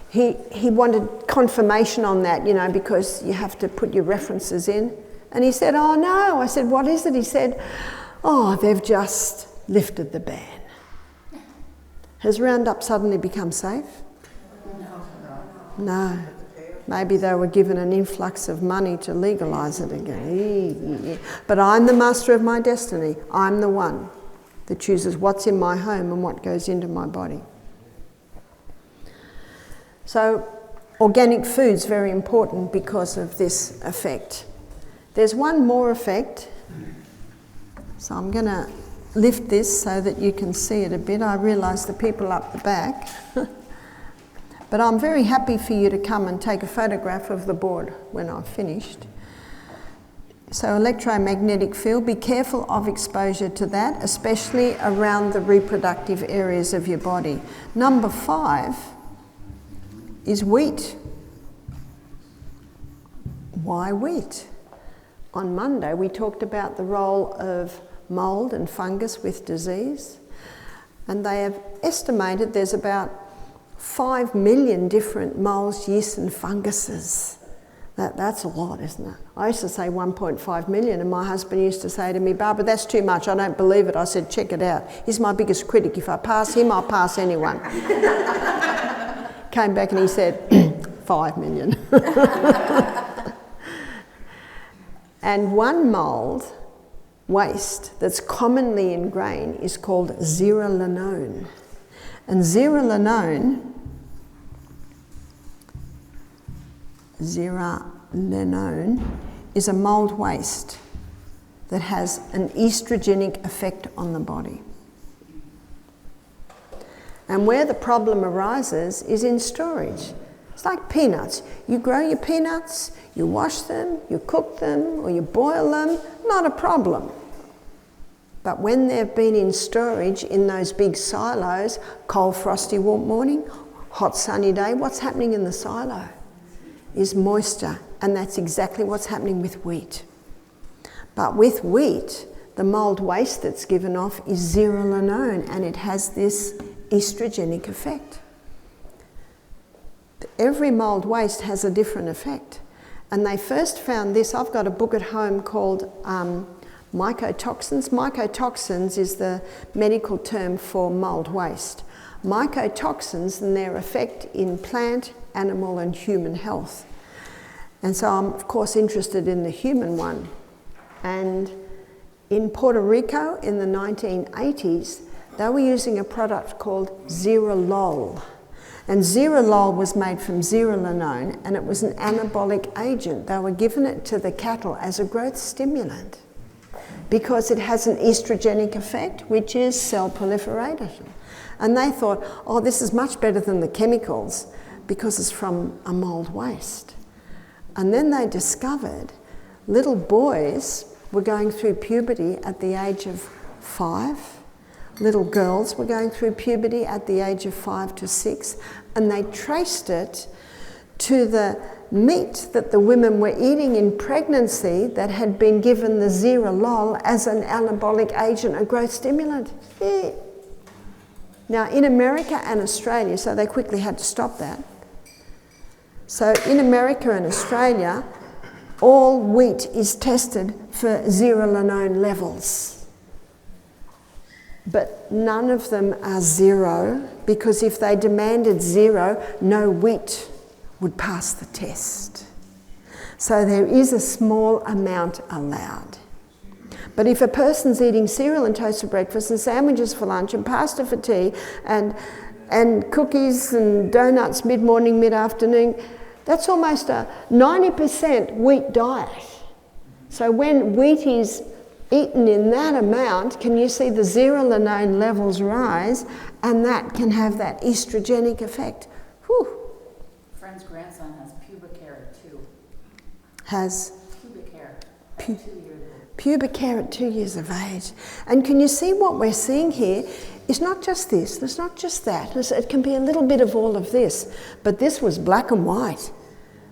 he wanted confirmation on that, you know, because you have to put your references in. And he said, oh no. I said, what is it? He said, oh, they've just lifted the ban. Has Roundup suddenly become safe? No. Maybe they were given an influx of money to legalise it again. But I'm the master of my destiny. I'm the one that chooses what's in my home and what goes into my body. So organic food's very important because of this effect. There's one more effect. So I'm going to lift this so that you can see it a bit. I realise the people up the back. But I'm very happy for you to come and take a photograph of the board when I've finished. So electromagnetic field, be careful of exposure to that, especially around the reproductive areas of your body. Number 5 is wheat. Why wheat? On Monday we talked about the role of mould and fungus with disease, and they have estimated there's about 5 million different moulds, yeasts and funguses. That's a lot, isn't it? I used to say 1.5 million, and my husband used to say to me, Barbara, that's too much, I don't believe it. I said, check it out. He's my biggest critic. If I pass him, I'll pass anyone. Came back and he said, 5 million. And one mould waste that's commonly in grain is called zearalenone. And zearalenone is a mould waste that has an estrogenic effect on the body. And where the problem arises is in storage. It's like peanuts. You grow your peanuts, you wash them, you cook them, or you boil them, not a problem. But when they've been in storage in those big silos, cold, frosty, warm morning, hot, sunny day, what's happening in the silo is moisture, and that's exactly what's happening with wheat. But with wheat, the mould waste that's given off is zearalenone, and it has this estrogenic effect. Every mould waste has a different effect. And they first found this, I've got a book at home called mycotoxins. Mycotoxins is the medical term for mould waste. Mycotoxins and their effect in plant, animal and human health. And so I'm of course interested in the human one. And in Puerto Rico in the 1980s, they were using a product called Zearalol. And Zearalol was made from zearalenone, and it was an anabolic agent. They were giving it to the cattle as a growth stimulant because it has an estrogenic effect, which is cell proliferation. And they thought, oh, this is much better than the chemicals because it's from a mould waste. And then they discovered little boys were going through puberty at the age of 5. Little girls were going through puberty at the age of 5 to 6, and they traced it to the meat that the women were eating in pregnancy that had been given the Zearalol as an anabolic agent, a growth stimulant. Yeah. Now in America and Australia, so they quickly had to stop that. So in America and Australia, all wheat is tested for zearalenone levels. But none of them are 0, because if they demanded 0, no wheat would pass the test. So there is a small amount allowed. But if a person's eating cereal and toast for breakfast and sandwiches for lunch and pasta for tea and cookies and donuts mid-morning, mid-afternoon, that's almost a 90% wheat diet. So when wheat is eaten in that amount, can you see the zearalenone levels rise, and that can have that estrogenic effect. Whew. A friend's grandson has pubic hair too. Has pubic hair at 2 years of age. And can you see what we're seeing here? It's not just this, it's not just that. It can be a little bit of all of this, but this was black and white.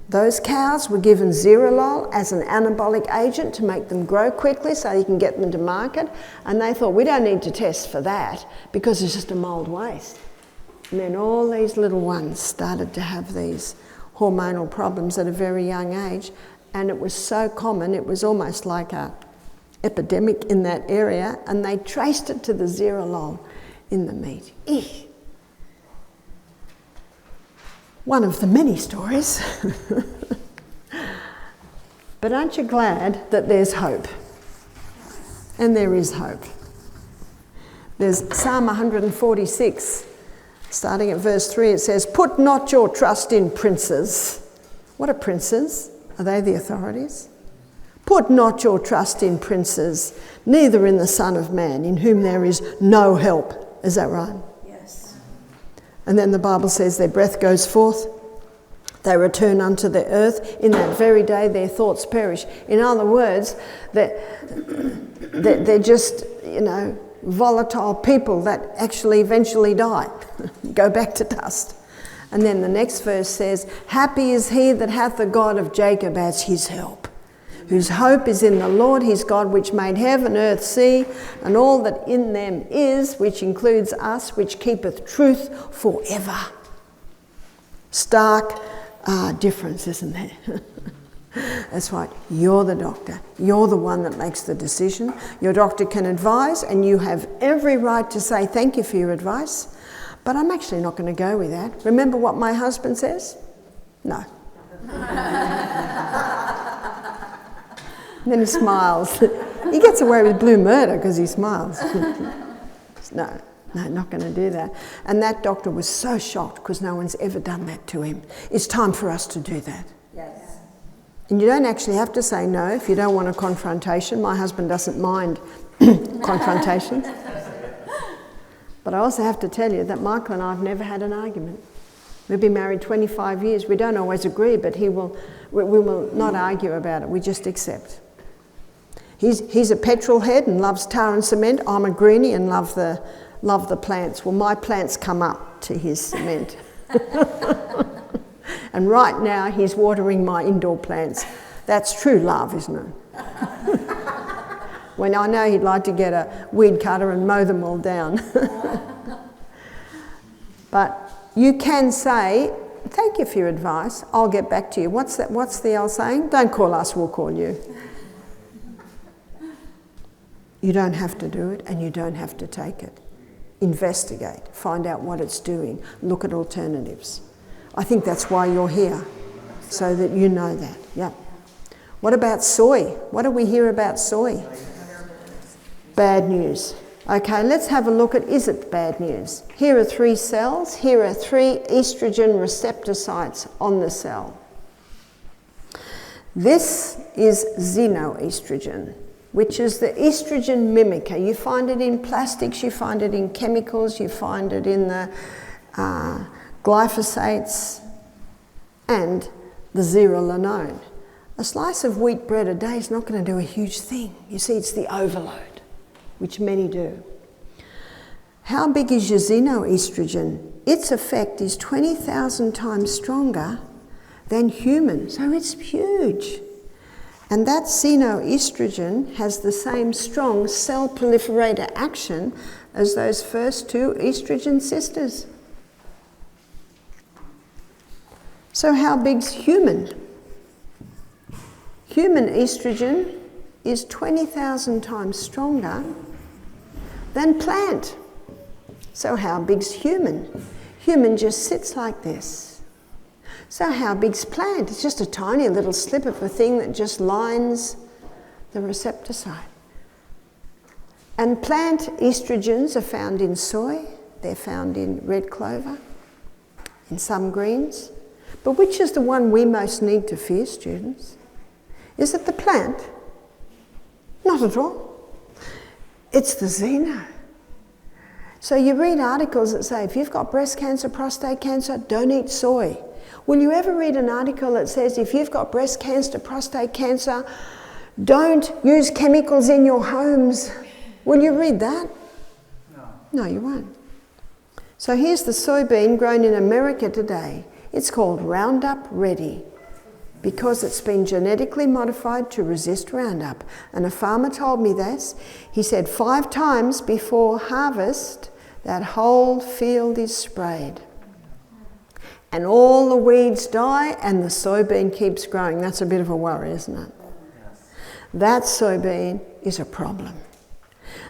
Those cows were given Zerolol as an anabolic agent to make them grow quickly so you can get them to market, and they thought, we don't need to test for that because it's just a mould waste. And then all these little ones started to have these hormonal problems at a very young age, and it was so common, it was almost like a epidemic in that area, and they traced it to the Zerolol in the meat. Eek. One of the many stories. But aren't you glad that there's hope? And there is hope. There's Psalm 146, starting at verse 3, it says, "Put not your trust in princes." What are princes? Are they the authorities? "Put not your trust in princes, neither in the Son of Man, in whom there is no help." Is that right? Yes. And then the Bible says their breath goes forth, they return unto the earth. In that very day their thoughts perish. In other words, they're just, volatile people that actually eventually die, go back to dust. And then the next verse says, "Happy is he that hath the God of Jacob as his help, whose hope is in the Lord his God, which made heaven, earth, sea, and all that in them is, which includes us, which keepeth truth forever." Stark difference, isn't there? That's right. You're the doctor. You're the one that makes the decision. Your doctor can advise, and you have every right to say thank you for your advice, but I'm actually not going to go with that. Remember what my husband says? No. And then he smiles. He gets away with blue murder because he smiles. No, not going to do that. And that doctor was so shocked because no one's ever done that to him. It's time for us to do that. Yes. And you don't actually have to say no if you don't want a confrontation. My husband doesn't mind confrontations. But I also have to tell you that Michael and I have never had an argument. We've been married 25 years. We don't always agree, but we will not argue about it. We just accept. He's a petrol head and loves tar and cement. I'm a greenie and love the plants. Well, my plants come up to his cement. And right now he's watering my indoor plants. That's true love, isn't it? When I know he'd like to get a weed cutter and mow them all down. But you can say, "Thank you for your advice, I'll get back to you." What's the old saying? Don't call us, we'll call you. You don't have to do it, and you don't have to take it. Investigate, find out what it's doing, look at alternatives. I think that's why you're here, so that you know that. Yeah. What about soy? What do we hear about soy? Bad news. Okay, let's have a look at, is it bad news? Here are 3 cells. Here are 3 estrogen receptor sites on the cell. This is xenoestrogen, which is the estrogen mimicker. You find it in plastics, you find it in chemicals, you find it in the glyphosates and the zearalenone. A slice of wheat bread a day is not going to do a huge thing. You see, it's the overload, which many do. How big is your xenoestrogen? Its effect is 20,000 times stronger than human, so it's huge. And that xenoestrogen has the same strong cell proliferator action as those first 2 estrogen sisters. So how big's human? Human estrogen is 20,000 times stronger than plant. So how big's human? Human just sits like this. So how big's plant? It's just a tiny little slip of a thing that just lines the receptor site. And plant estrogens are found in soy, they're found in red clover, in some greens. But which is the one we most need to fear, students? Is it the plant? Not at all. It's the xeno. So you read articles that say, if you've got breast cancer, prostate cancer, don't eat soy. Will you ever read an article that says, if you've got breast cancer, prostate cancer, Don't use chemicals in your homes. Will you read that? No, you won't. So here's the soybean grown in America today. It's called Roundup Ready because it's been genetically modified to resist Roundup. And a farmer told me this. He said 5 times before harvest, that whole field is sprayed. And all the weeds die and the soybean keeps growing. That's a bit of a worry, isn't it? Yes. That soybean is a problem.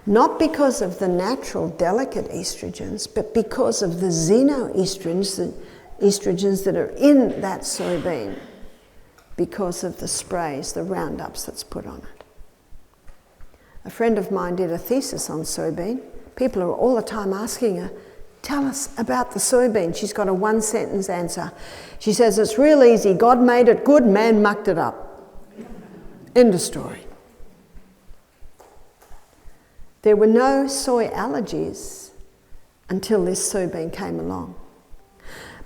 Not because of the natural delicate estrogens, but because of the xenoestrogens that are in that soybean because of the sprays, the Roundups that's put on it. A friend of mine did a thesis on soybean. People are all the time asking her, tell us about the soybean. She's got a 1-sentence answer. She says, it's real easy. God made it good, man mucked it up. End of story. There were no soy allergies until this soybean came along.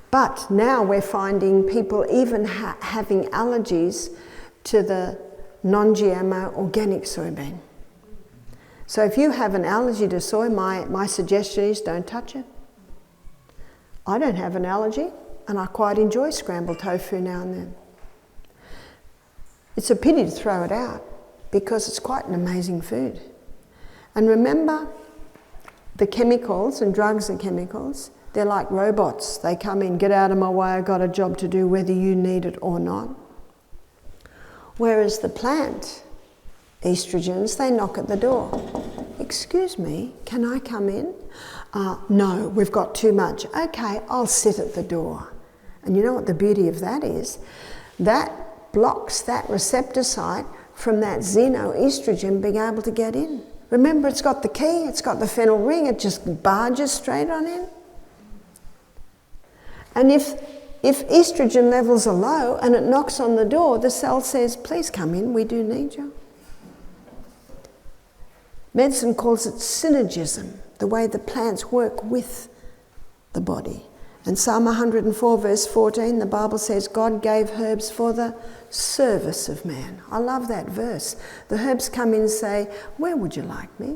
But now we're finding people even having allergies to the non-GMO organic soybean. So if you have an allergy to soy, my suggestion is don't touch it. I don't have an allergy, and I quite enjoy scrambled tofu now and then. It's a pity to throw it out because it's quite an amazing food. And remember, the chemicals and drugs and chemicals, they're like robots. They come in, get out of my way, I've got a job to do whether you need it or not. Whereas the plant estrogens, they knock at the door. Excuse me, can I come in? No, we've got too much. Okay, I'll sit at the door. And you know what the beauty of that is? That blocks that receptor site from that xenoestrogen being able to get in. Remember, it's got the key, it's got the phenyl ring, it just barges straight on in. And if estrogen levels are low and it knocks on the door, the cell says, please come in, we do need you. Medicine calls it synergism, the way the plants work with the body. And Psalm 104 verse 14, the Bible says, God gave herbs for the service of man. I love that verse. The herbs come in and say, where would you like me?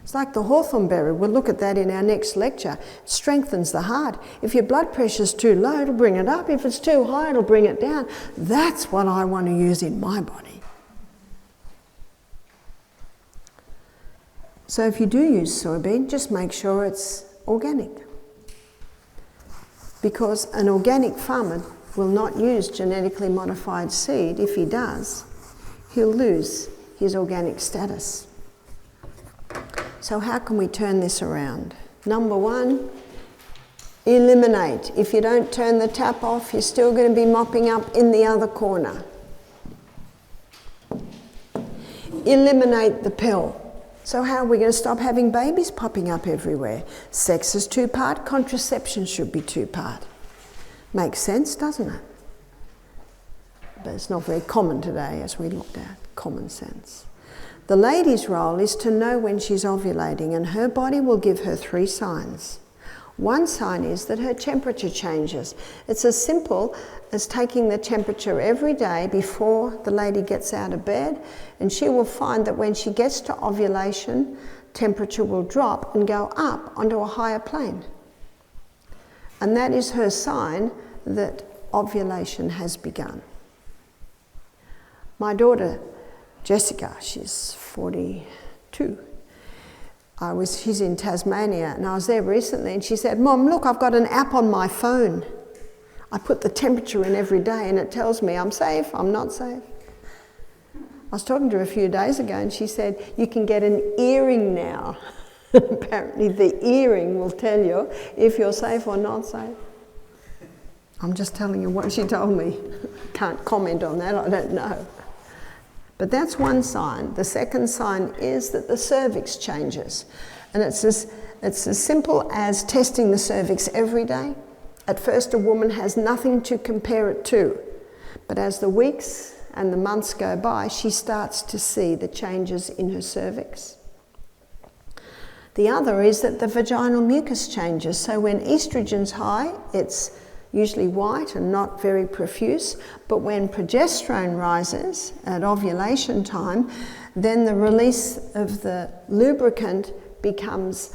It's like the hawthorn berry. We'll look at that in our next lecture. It strengthens the heart. If your blood pressure's too low, it'll bring it up. If it's too high, it'll bring it down. That's what I want to use in my body. So if you do use soybean, just make sure it's organic. Because an organic farmer will not use genetically modified seed. If he does, he'll lose his organic status. So how can we turn this around? Number 1, eliminate. If you don't turn the tap off, you're still going to be mopping up in the other corner. Eliminate the pill. So how are we going to stop having babies popping up everywhere? Sex is 2-part, contraception should be 2-part. Makes sense, doesn't it? But it's not very common today, as we looked at, common sense. The lady's role is to know when she's ovulating, and her body will give her 3 signs. One sign is that her temperature changes. It's as simple as taking the temperature every day before the lady gets out of bed, and she will find that when she gets to ovulation, temperature will drop and go up onto a higher plane. And that is her sign that ovulation has begun. My daughter, Jessica, she's 42. She's in Tasmania, and I was there recently, and she said, Mom, look, I've got an app on my phone. I put the temperature in every day, and it tells me I'm safe, I'm not safe. I was talking to her a few days ago, and she said, you can get an earring now. Apparently the earring will tell you if you're safe or not safe. I'm just telling you what she told me. Can't comment on that, I don't know. But that's one sign. The second sign is that the cervix changes. And it's as simple as testing the cervix every day. At first, a woman has nothing to compare it to. But as the weeks and the months go by, she starts to see the changes in her cervix. The other is that the vaginal mucus changes. So when estrogen's high, it's usually white and not very profuse, but when progesterone rises at ovulation time, then the release of the lubricant becomes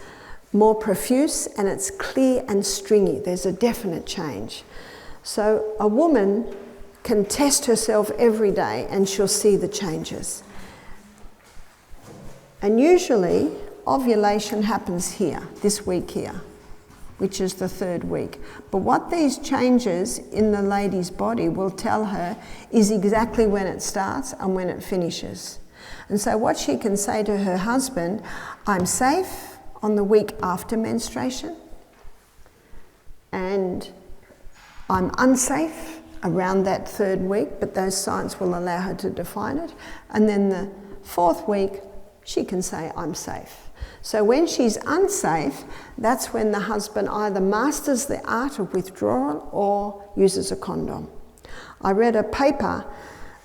more profuse and it's clear and stringy. There's a definite change. So a woman can test herself every day and she'll see the changes. And usually ovulation happens here, this week here, which is the 3rd week. But what these changes in the lady's body will tell her is exactly when it starts and when it finishes. And so what she can say to her husband, I'm safe on the week after menstruation, and I'm unsafe around that 3rd week, but those signs will allow her to define it. And then the 4th week, she can say, I'm safe. So when she's unsafe, that's when the husband either masters the art of withdrawal or uses a condom. I read a paper,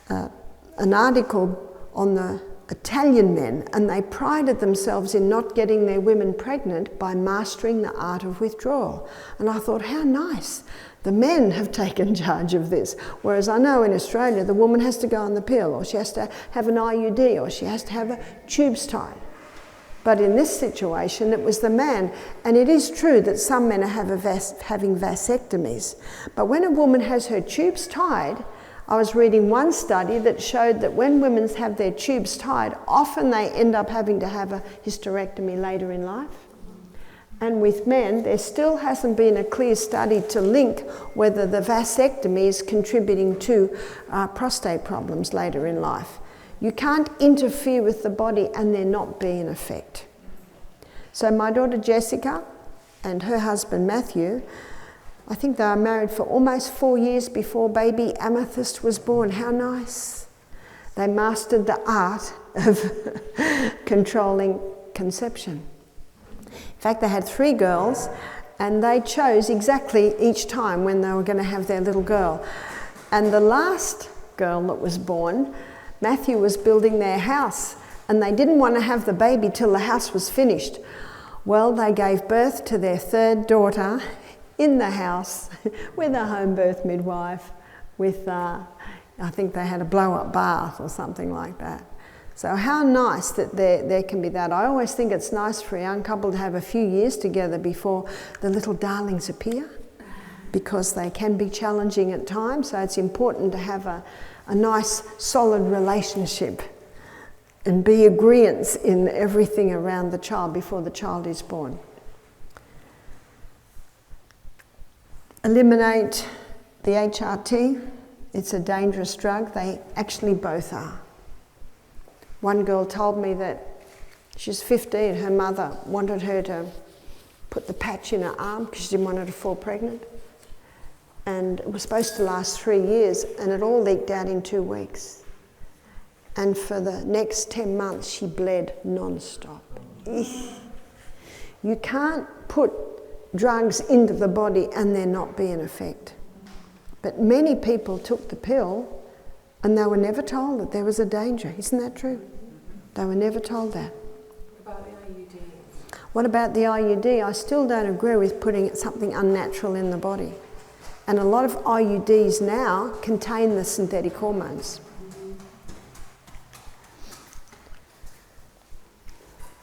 an article on the Italian men, and they prided themselves in not getting their women pregnant by mastering the art of withdrawal. And I thought, how nice. The men have taken charge of this. Whereas I know in Australia, the woman has to go on the pill, or she has to have an IUD, or she has to have tubes tied. But in this situation, it was the man. And it is true that some men are having vasectomies. But when a woman has her tubes tied, I was reading one study that showed that when women have their tubes tied, often they end up having to have a hysterectomy later in life. And with men, there still hasn't been a clear study to link whether the vasectomy is contributing to prostate problems later in life. You can't interfere with the body and there not be an effect. So my daughter Jessica and her husband Matthew, I think they were married for almost 4 years before baby Amethyst was born. How nice. They mastered the art of controlling conception. In fact, they had 3 girls, and they chose exactly each time when they were going to have their little girl. And the last girl that was born, Matthew was building their house, and they didn't want to have the baby till the house was finished. Well, they gave birth to their 3rd daughter in the house with a home birth midwife, with, I think they had a blow-up bath or something like that. So how nice that there can be that. I always think it's nice for a young couple to have a few years together before the little darlings appear, because they can be challenging at times. So it's important to have a nice, solid relationship and be agreeance in everything around the child before the child is born. Eliminate the HRT. It's a dangerous drug. They actually both are. One girl told me that she's 15, her mother wanted her to put the patch in her arm because she didn't want her to fall pregnant. And it was supposed to last 3 years, and it all leaked out in 2 weeks. And for the next 10 months, she bled non-stop. You can't put drugs into the body and there not be an effect. But many people took the pill and they were never told that there was a danger. Isn't that true? They were never told that. What about the IUD? What about the IUD? I still don't agree with putting something unnatural in the body. And a lot of IUDs now contain the synthetic hormones.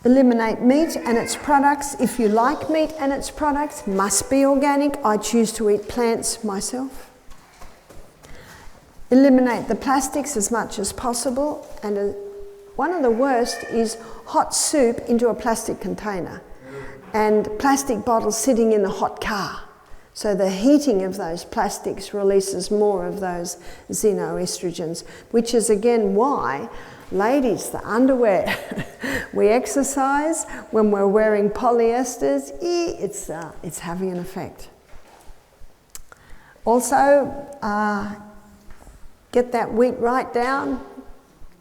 Eliminate meat and its products. If you like meat and its products, must be organic. I choose to eat plants myself. Eliminate the plastics as much as possible. And one of the worst is hot soup into a plastic container and plastic bottles sitting in a hot car. So the heating of those plastics releases more of those xenoestrogens, which is again why, ladies, the underwear, we exercise when we're wearing polyesters, it's having an effect. Also, get that wheat right down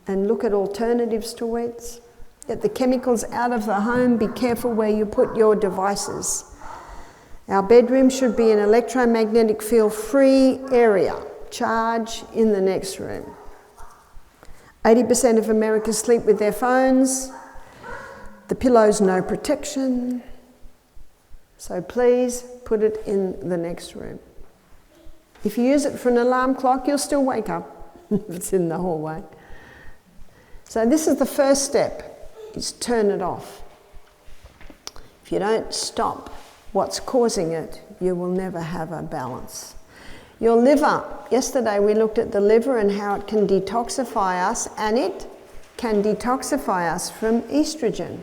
and look at alternatives to wheats. Get the chemicals out of the home. Be careful where you put your devices. Our bedroom should be an electromagnetic field free area. Charge in the next room. 80% of Americans sleep with their phones. The pillow's no protection. So please put it in the next room. If you use it for an alarm clock, you'll still wake up if it's in the hallway. So this is the first step, is turn it off. If you don't stop what's causing it, you will never have a balance. Your liver, yesterday we looked at the liver and how it can detoxify us, and it can detoxify us from estrogen.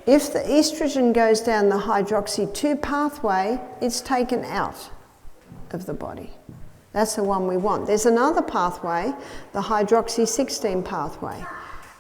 If the estrogen goes down the hydroxy-2 pathway, it's taken out of the body. That's the one we want. There's another pathway, the hydroxy-16 pathway.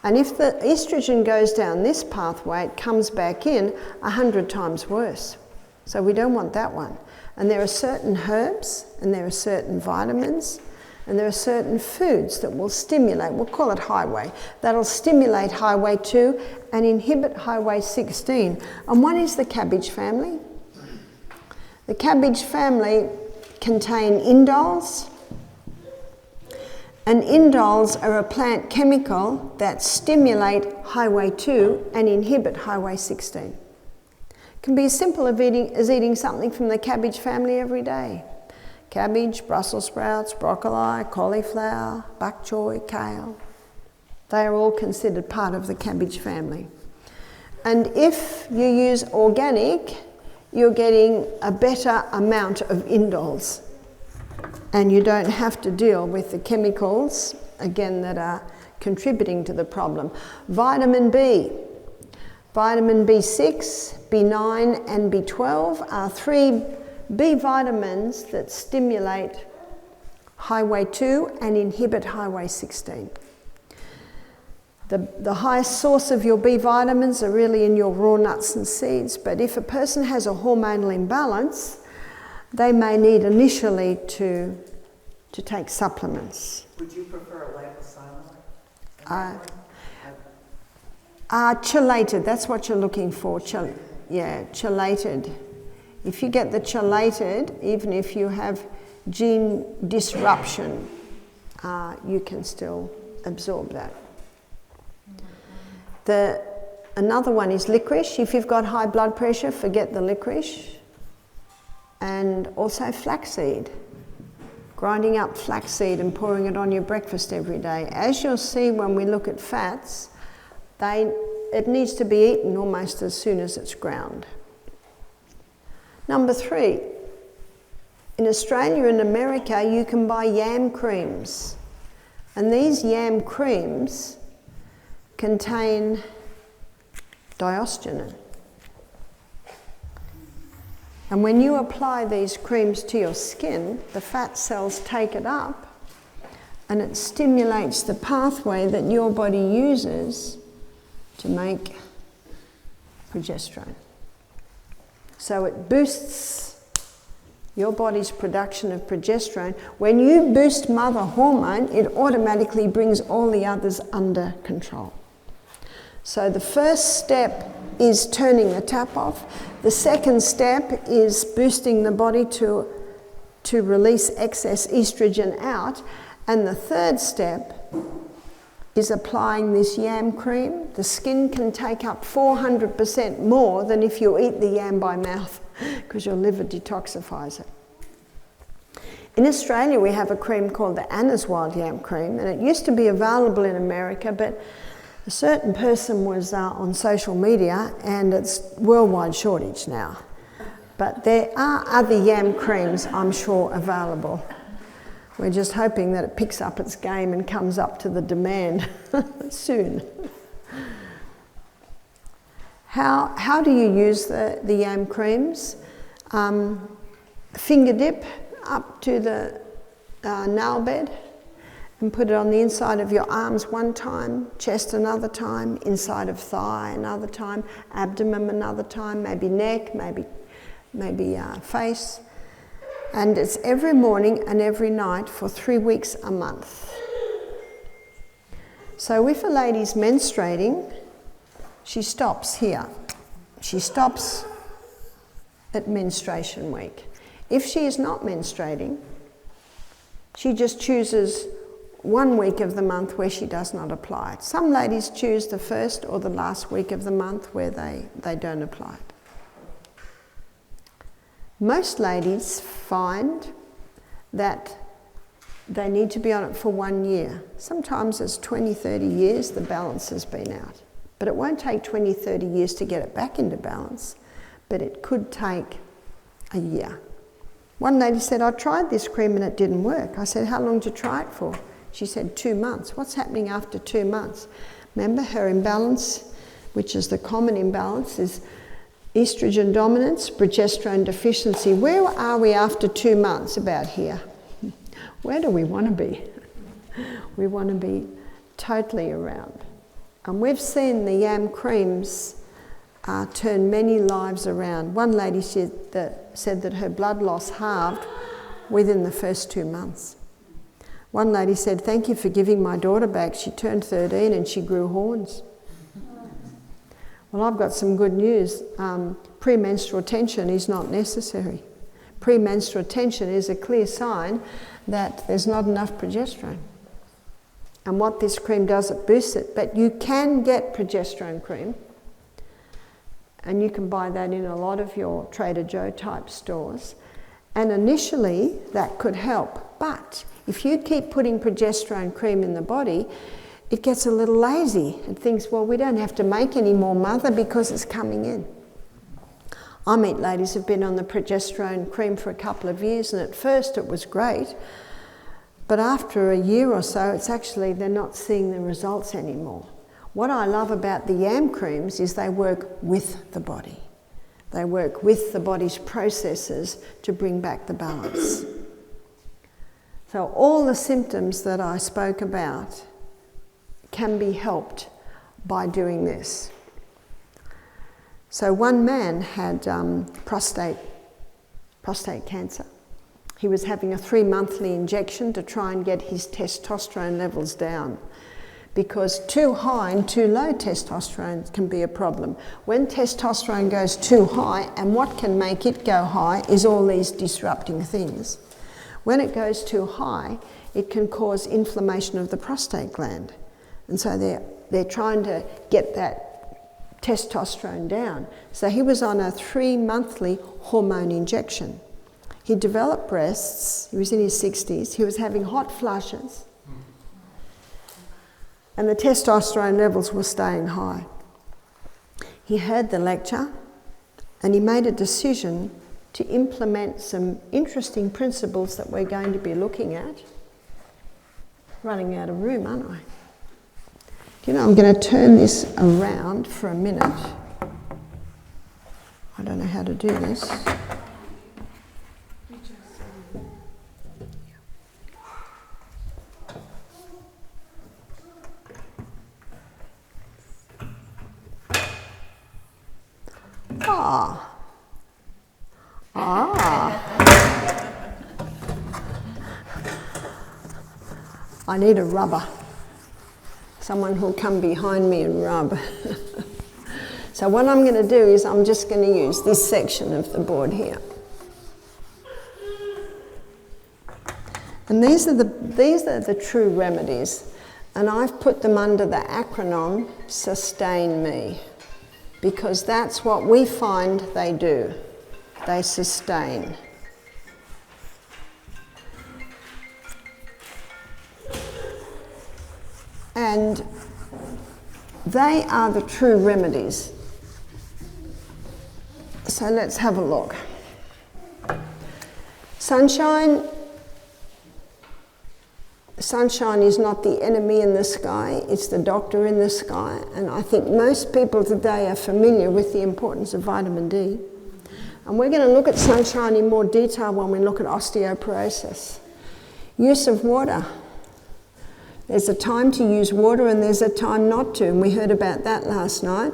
And if the estrogen goes down this pathway, it comes back in 100 times worse. So we don't want that one. And there are certain herbs, and there are certain vitamins, and there are certain foods that will stimulate, we'll call it highway, that'll stimulate highway 2 and inhibit highway 16. And one is the cabbage family. The cabbage family contain indoles, and indoles are a plant chemical that stimulate highway 2 and inhibit highway 16. It can be as simple as eating something from the cabbage family every day. Cabbage, Brussels sprouts, broccoli, cauliflower, bok choy, kale. They are all considered part of the cabbage family. And if you use organic, you're getting a better amount of indoles. And you don't have to deal with the chemicals, again, that are contributing to the problem. Vitamin B. Vitamin B6, B9 and B12 are 3 B vitamins that stimulate highway 2 and inhibit highway 16. The highest source of your B vitamins are really in your raw nuts and seeds, but if a person has a hormonal imbalance, they may need initially to take supplements. Would you prefer a liposomal? Chelated, that's what you're looking for. Chelated. If you get the chelated, even if you have gene disruption, you can still absorb that. Another one is licorice. If you've got high blood pressure, forget the licorice. And also flaxseed. Grinding up flaxseed and pouring it on your breakfast every day. As you'll see when we look at fats, it needs to be eaten almost as soon as it's ground. Number 3, in Australia and America you can buy yam creams, and these yam creams contain diosgenin. And when you apply these creams to your skin, the fat cells take it up and it stimulates the pathway that your body uses to make progesterone. So it boosts your body's production of progesterone. When you boost mother hormone, it automatically brings all the others under control. So the first step is turning the tap off. The second step is boosting the body to release excess estrogen out. And the third step is applying this yam cream. The skin can take up 400% more than if you eat the yam by mouth, because your liver detoxifies it. In Australia we have a cream called the Anna's Wild Yam Cream, and it used to be available in America, but a certain person was on social media and it's worldwide shortage now. But there are other yam creams, I'm sure, available. We're just hoping that it picks up its game and comes up to the demand soon. How do you use the yam creams? Finger dip up to the nail bed and put it on the inside of your arms one time, chest another time, inside of thigh another time, abdomen another time, maybe neck, maybe face. And it's every morning and every night for 3 weeks a month. So if a lady's menstruating, she stops here. She stops at menstruation week. If she is not menstruating, she just chooses 1 week of the month where she does not apply it. Some ladies choose the first or the last week of the month where they don't apply it. Most ladies find that they need to be on it for 1 year. Sometimes it's 20, 30 years the balance has been out. But it won't take 20, 30 years to get it back into balance, but it could take a year. One lady said, I tried this cream and it didn't work. I said, how long did you try it for? She said, 2 months. What's happening after 2 months? Remember, her imbalance, which is the common imbalance, is estrogen dominance, progesterone deficiency. Where are we after 2 months? About here. Where do we want to be? We want to be totally around. And we've seen the yam creams turn many lives around. One lady said that her blood loss halved within the first 2 months. One lady said, thank you for giving my daughter back. She turned 13 and she grew horns. Well, I've got some good news. Premenstrual tension is not necessary. Premenstrual tension is a clear sign that there's not enough progesterone. And what this cream does, it boosts it. But you can get progesterone cream, and you can buy that in a lot of your Trader Joe type stores. And initially, that could help. But if you keep putting progesterone cream in the body, it gets a little lazy. It thinks, well, we don't have to make any more, mother, because it's coming in. I meet ladies who've been on the progesterone cream for a couple of years, and at first it was great. But after a year or so, they're not seeing the results anymore. What I love about the yam creams is they work with the body. They work with the body's processes to bring back the balance. So all the symptoms that I spoke about can be helped by doing this. So one man had prostate cancer. He was having a 3-monthly injection to try and get his testosterone levels down, because too high and too low testosterone can be a problem. When testosterone goes too high, and what can make it go high is all these disrupting things. When it goes too high, it can cause inflammation of the prostate gland. And so they're trying to get that testosterone down. So he was on a 3-monthly hormone injection. He developed breasts. He was in his 60s. He was having hot flushes. And the testosterone levels were staying high. He heard the lecture and he made a decision to implement some interesting principles that we're going to be looking at. Running out of room, aren't I? Do you know, I'm going to turn this around for a minute. I don't know how to do this. I need a rubber. Someone who'll come behind me and rub. So what I'm going to do is I'm just going to use this section of the board here. And these are the true remedies. And I've put them under the acronym Sustain Me, because that's what we find they do. They sustain. And they are the true remedies. So let's have a look. Sunshine is not the enemy in the sky, it's the doctor in the sky. And I think most people today are familiar with the importance of vitamin D. And we're going to look at sunshine in more detail when we look at osteoporosis. Use of water. There's a time to use water and there's a time not to, and we heard about that last night.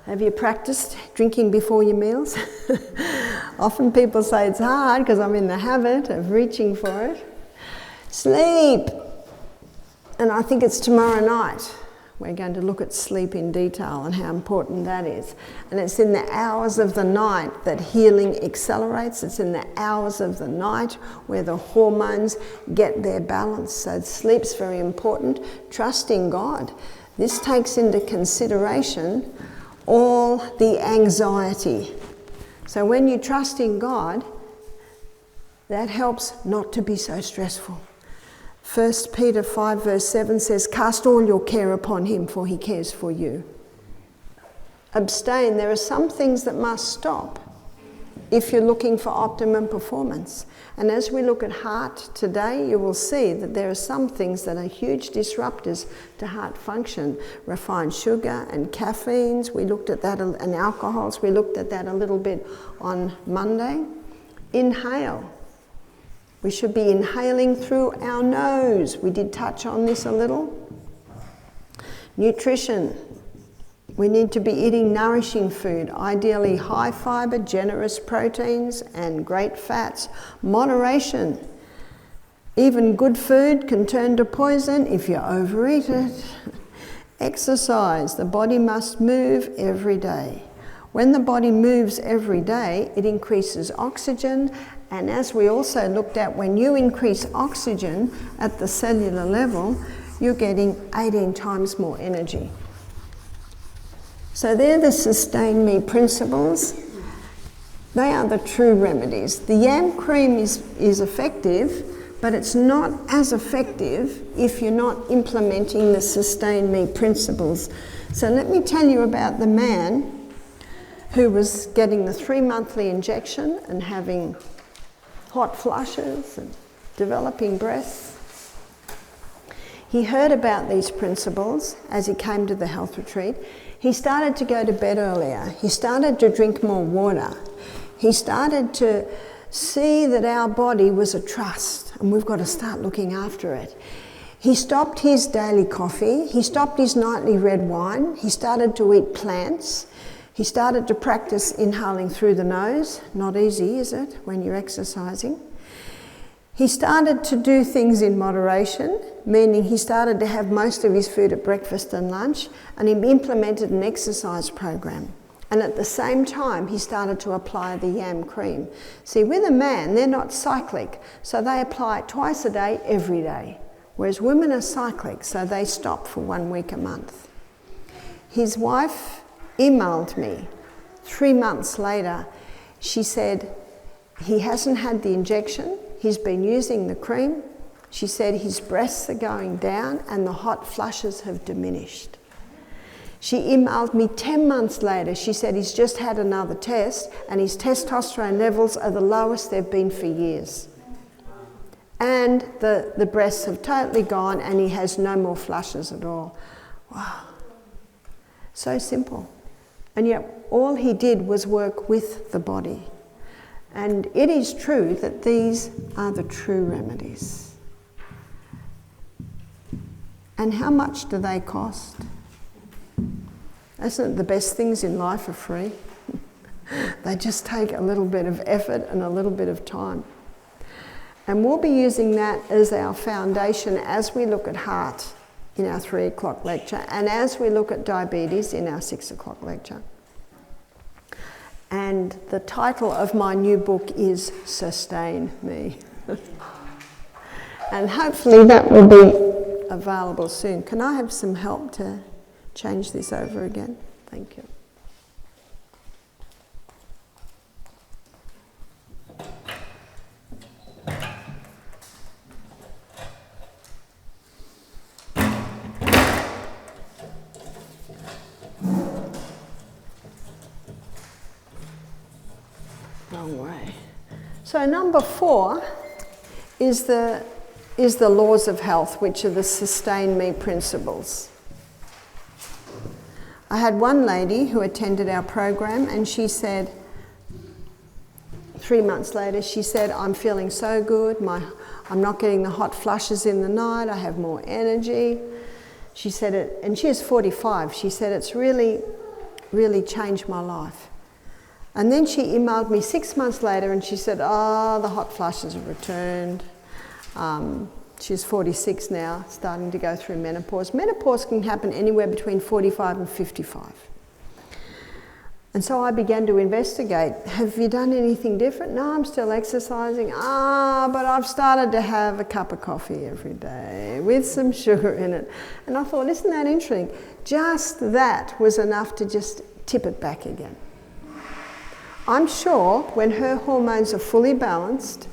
Have you practiced drinking before your meals? Often people say it's hard because I'm in the habit of reaching for it. Sleep. And I think it's tomorrow night. We're going to look at sleep in detail and how important that is. And it's in the hours of the night that healing accelerates. It's in the hours of the night where the hormones get their balance. So sleep's very important. Trusting God. This takes into consideration all the anxiety. So when you trust in God, That helps not to be so stressful. 1 Peter 5 verse 7 says, cast all your care upon him, for he cares for you. Abstain. There are some things that must stop if you're looking for optimum performance. And as we look at heart today, you will see that there are some things that are huge disruptors to heart function. Refined sugar and caffeines, we looked at that, and alcohols, we looked at that a little bit on Monday. Inhale. We should be inhaling through our nose. We did touch on this a little. Nutrition. We need to be eating nourishing food, ideally high fibre, generous proteins and great fats. Moderation. Even good food can turn to poison if you overeat it. Exercise. The body must move every day. When the body moves every day, it increases oxygen, and as we also looked at, when you increase oxygen at the cellular level, you're getting 18 times more energy. So they're the sustain me principles. They are the true remedies. The yam cream is effective, but it's not as effective if you're not implementing the sustain me principles. So let me tell you about the man who was getting the 3-monthly injection and having hot flushes and developing breasts. He heard about these principles as he came to the health retreat. He started to go to bed earlier. He started to drink more water. He started to see that our body was a trust and we've got to start looking after it. He stopped his daily coffee. He stopped his nightly red wine. He started to eat plants. He started to practice inhaling through the nose. Not easy, is it, when you're exercising? He started to do things in moderation, meaning he started to have most of his food at breakfast and lunch, and he implemented an exercise program. And at the same time, he started to apply the yam cream. See, with a man, they're not cyclic, so they apply it twice a day, every day. Whereas women are cyclic, so they stop for 1 week a month. His wife emailed me 3 months later. She said, he hasn't had the injection, he's been using the cream. She said his breasts are going down and the hot flushes have diminished. She emailed me 10 months later. She said he's just had another test and his testosterone levels are the lowest they've been for years. And the breasts have totally gone and he has no more flushes at all. Wow. So simple. And yet all he did was work with the body. And it is true that these are the true remedies. And how much do they cost? Isn't it the best things in life are free? They just take a little bit of effort and a little bit of time. And we'll be using that as our foundation as we look at heart in our 3 o'clock lecture and as we look at diabetes in our 6 o'clock lecture. And the title of my new book is Sustain Me. And hopefully that will be available soon. Can I have some help to change this over again? Thank you. Wrong way. So number 4 is the laws of health, which are the sustain me principles. I had one lady who attended our program and she said, 3 months later, she said, I'm feeling so good, I'm not getting the hot flushes in the night, I have more energy. She said it, and she is 45, she said it's really, really changed my life. And then she emailed me 6 months later and she said, the hot flushes have returned. She's 46 now, starting to go through menopause. Menopause can happen anywhere between 45 and 55. And so I began to investigate. Have you done anything different? No, I'm still exercising. But I've started to have a cup of coffee every day with some sugar in it. And I thought, isn't that interesting? Just that was enough to just tip it back again. I'm sure when her hormones are fully balanced,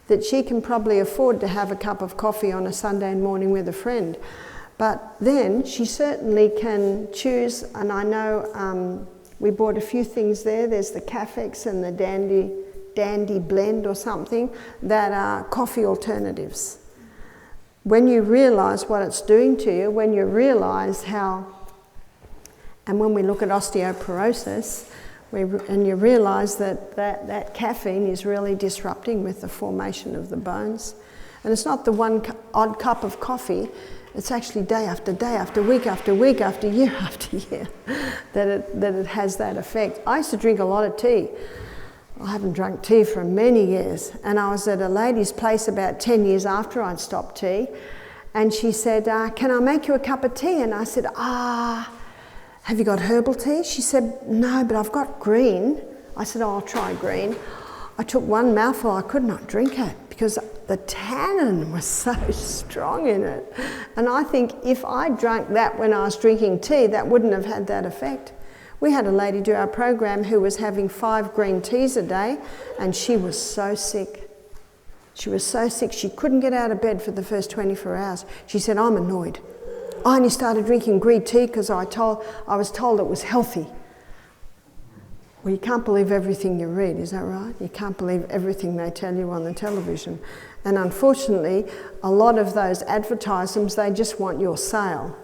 that she can probably afford to have a cup of coffee on a Sunday morning with a friend. But then she certainly can choose, and I know we bought a few things there. There's the Cafex and the Dandy Blend or something that are coffee alternatives. When you realise what it's doing to you, when you realise how, and when we look at osteoporosis, and you realise that caffeine is really disrupting with the formation of the bones. And it's not the one odd cup of coffee, it's actually day after day, after week after week, after year that it has that effect. I used to drink a lot of tea. I haven't drunk tea for many years. And I was at a lady's place about 10 years after I'd stopped tea. And she said, can I make you a cup of tea? And I said, have you got herbal tea? She said, no, but I've got green. I said, I'll try green. I took one mouthful, I could not drink it because the tannin was so strong in it. And I think if I drank that when I was drinking tea, that wouldn't have had that effect. We had a lady do our program who was having 5 green teas a day, and she was so sick. She was so sick, she couldn't get out of bed for the first 24 hours. She said, I'm annoyed. I only started drinking green tea because I was told it was healthy. Well, you can't believe everything you read, is that right? You can't believe everything they tell you on the television. And unfortunately, a lot of those advertisements, they just want your sale.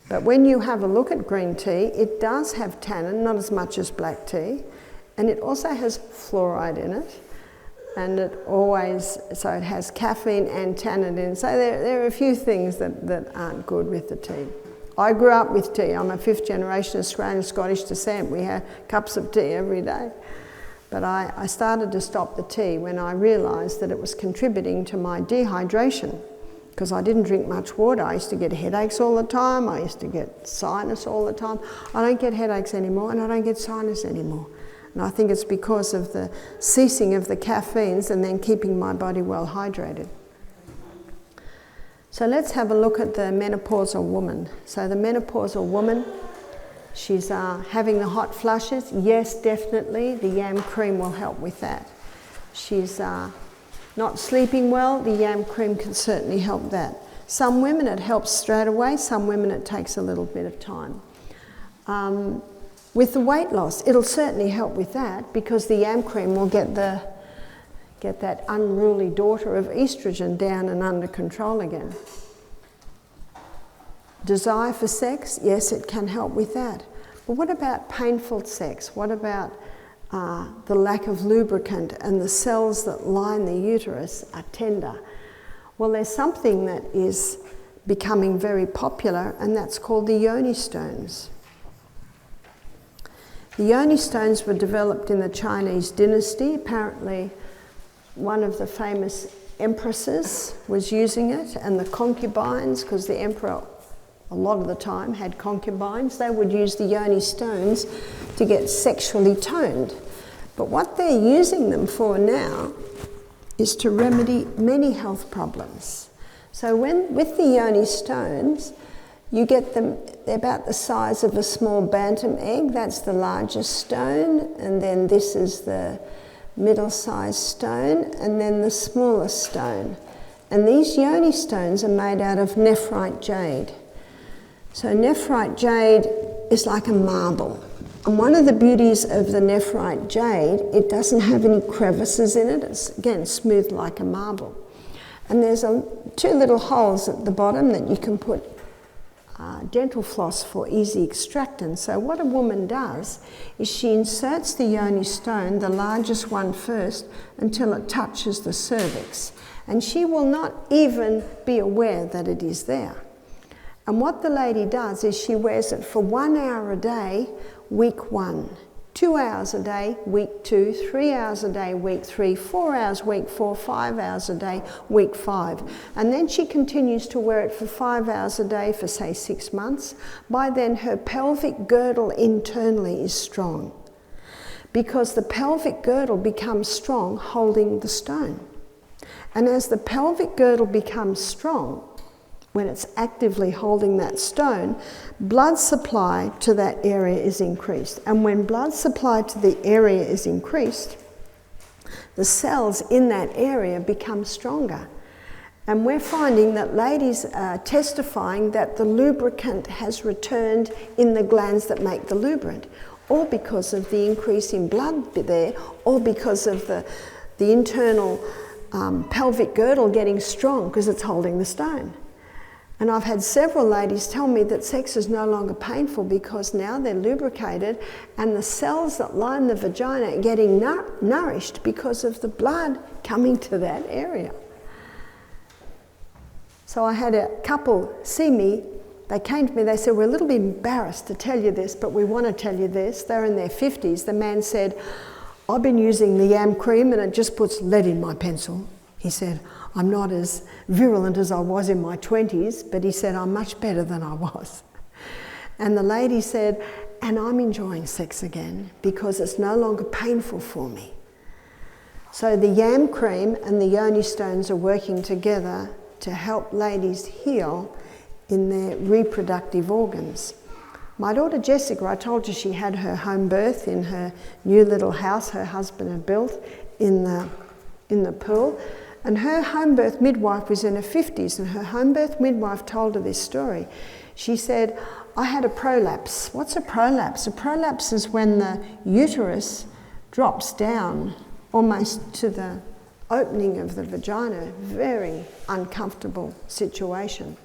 But when you have a look at green tea, it does have tannin, not as much as black tea, and it also has fluoride in it. And so it has caffeine and tannin in it. So there are a few things that aren't good with the tea. I grew up with tea. I'm a 5th generation Australian Scottish descent. We had cups of tea every day. But I started to stop the tea when I realised that it was contributing to my dehydration, because I didn't drink much water. I used to get headaches all the time. I used to get sinus all the time. I don't get headaches anymore, and I don't get sinus anymore. And I think it's because of the ceasing of the caffeines and then keeping my body well hydrated. So let's have a look at the menopausal woman. So the menopausal woman, she's having the hot flushes. Yes, definitely, the yam cream will help with that. She's not sleeping well, the yam cream can certainly help that. Some women it helps straight away, some women it takes a little bit of time. With the weight loss, it'll certainly help with that because the yam cream will get that unruly daughter of estrogen down and under control again. Desire for sex, yes, it can help with that. But what about painful sex? What about the lack of lubricant and the cells that line the uterus are tender? Well, there's something that is becoming very popular, and that's called the yoni stones. The yoni stones were developed in the Chinese dynasty. Apparently, one of the famous empresses was using it, and the concubines, because the emperor a lot of the time had concubines, they would use the yoni stones to get sexually toned. But what they're using them for now is to remedy many health problems. So with the yoni stones, you get them, they're about the size of a small bantam egg. That's the largest stone, and then this is the middle-sized stone, and then the smallest stone. And these yoni stones are made out of nephrite jade. So nephrite jade is like a marble. And one of the beauties of the nephrite jade, it doesn't have any crevices in it. It's, again, smooth like a marble. And there's 2 little holes at the bottom that you can put dental floss for easy extractant. So what a woman does is she inserts the yoni stone, the largest one first, until it touches the cervix. And she will not even be aware that it is there. And what the lady does is she wears it for 1 hour a day, week 1, 2 hours a day, week 2, 3 hours a day, week 3, 4 hours, week 4, 5 hours a day, week 5. And then she continues to wear it for 5 hours a day for, say, 6 months. By then, her pelvic girdle internally is strong, because the pelvic girdle becomes strong holding the stone. And as the pelvic girdle becomes strong, when it's actively holding that stone, blood supply to that area is increased. And when blood supply to the area is increased, the cells in that area become stronger. And we're finding that ladies are testifying that the lubricant has returned in the glands that make the lubricant, all because of the increase in blood there, or because of the internal pelvic girdle getting strong because it's holding the stone. And I've had several ladies tell me that sex is no longer painful because now they're lubricated and the cells that line the vagina are getting nourished because of the blood coming to that area. So I had a couple see me, they came to me, they said, we're a little bit embarrassed to tell you this, but we want to tell you this. They're in their 50s. The man said, I've been using the yam cream and it just puts lead in my pencil. He said, I'm not as virulent as I was in my 20s, but he said, I'm much better than I was. And the lady said, and I'm enjoying sex again because it's no longer painful for me. So the yam cream and the yoni stones are working together to help ladies heal in their reproductive organs. My daughter Jessica, I told you she had her home birth in her new little house her husband had built in the pool. And her home birth midwife was in her 50s, and her home birth midwife told her this story. She said, I had a prolapse. What's a prolapse? A prolapse is when the uterus drops down almost to the opening of the vagina. Very uncomfortable situation.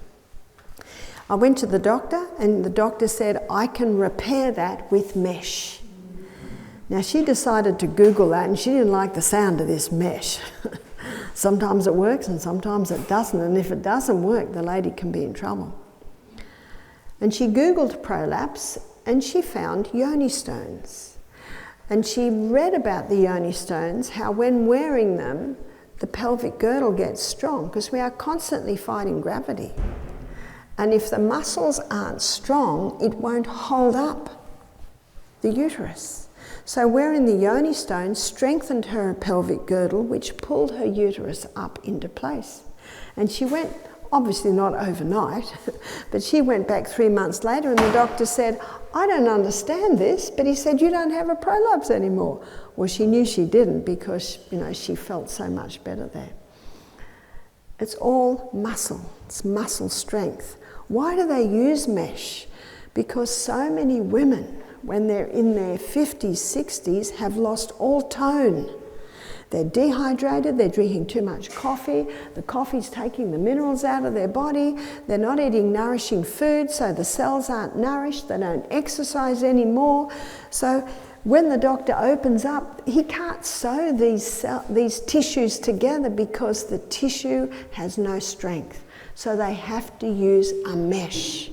I went to the doctor and the doctor said, I can repair that with mesh. Now she decided to Google that and she didn't like the sound of this mesh. Sometimes it works and sometimes it doesn't, and if it doesn't work, the lady can be in trouble. And she Googled prolapse and she found yoni stones. And she read about the yoni stones, how when wearing them, the pelvic girdle gets strong because we are constantly fighting gravity. And if the muscles aren't strong, it won't hold up the uterus. So wearing the yoni stone strengthened her pelvic girdle, which pulled her uterus up into place. And she went, obviously not overnight, but she went back 3 months later and the doctor said, I don't understand this, but he said, you don't have a prolapse anymore. Well, she knew she didn't because, she felt so much better there. It's all muscle. It's muscle strength. Why do they use mesh? Because so many women, when they're in their 50s, 60s, have lost all tone. They're dehydrated, they're drinking too much coffee, the coffee's taking the minerals out of their body, they're not eating nourishing food, so the cells aren't nourished, they don't exercise anymore. So when the doctor opens up, he can't sew these tissues together because the tissue has no strength. So they have to use a mesh.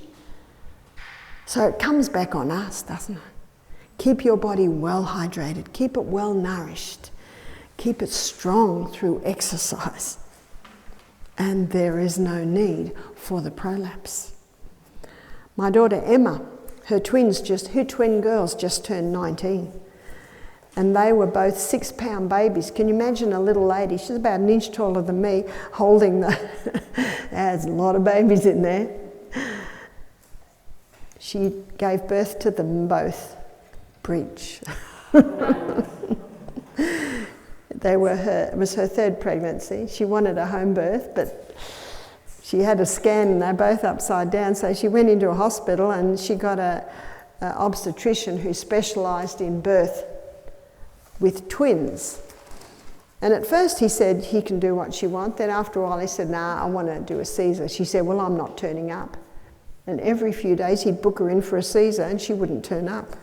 So it comes back on us, doesn't it? Keep your body well hydrated, keep it well nourished. Keep it strong through exercise. And there is no need for the prolapse. My daughter Emma, her twin girls just turned 19. And they were both 6-pound babies. Can you imagine a little lady? She's about an inch taller than me, holding there's a lot of babies in there. She gave birth to them both. Breech. It was her third pregnancy. She wanted a home birth, but she had a scan and they're both upside down. So she went into a hospital and she got an obstetrician who specialised in birth with twins. And at first he said he can do what she wants. Then after a while he said, nah, I want to do a Caesar. She said, well, I'm not turning up. And every few days he'd book her in for a Caesar and she wouldn't turn up.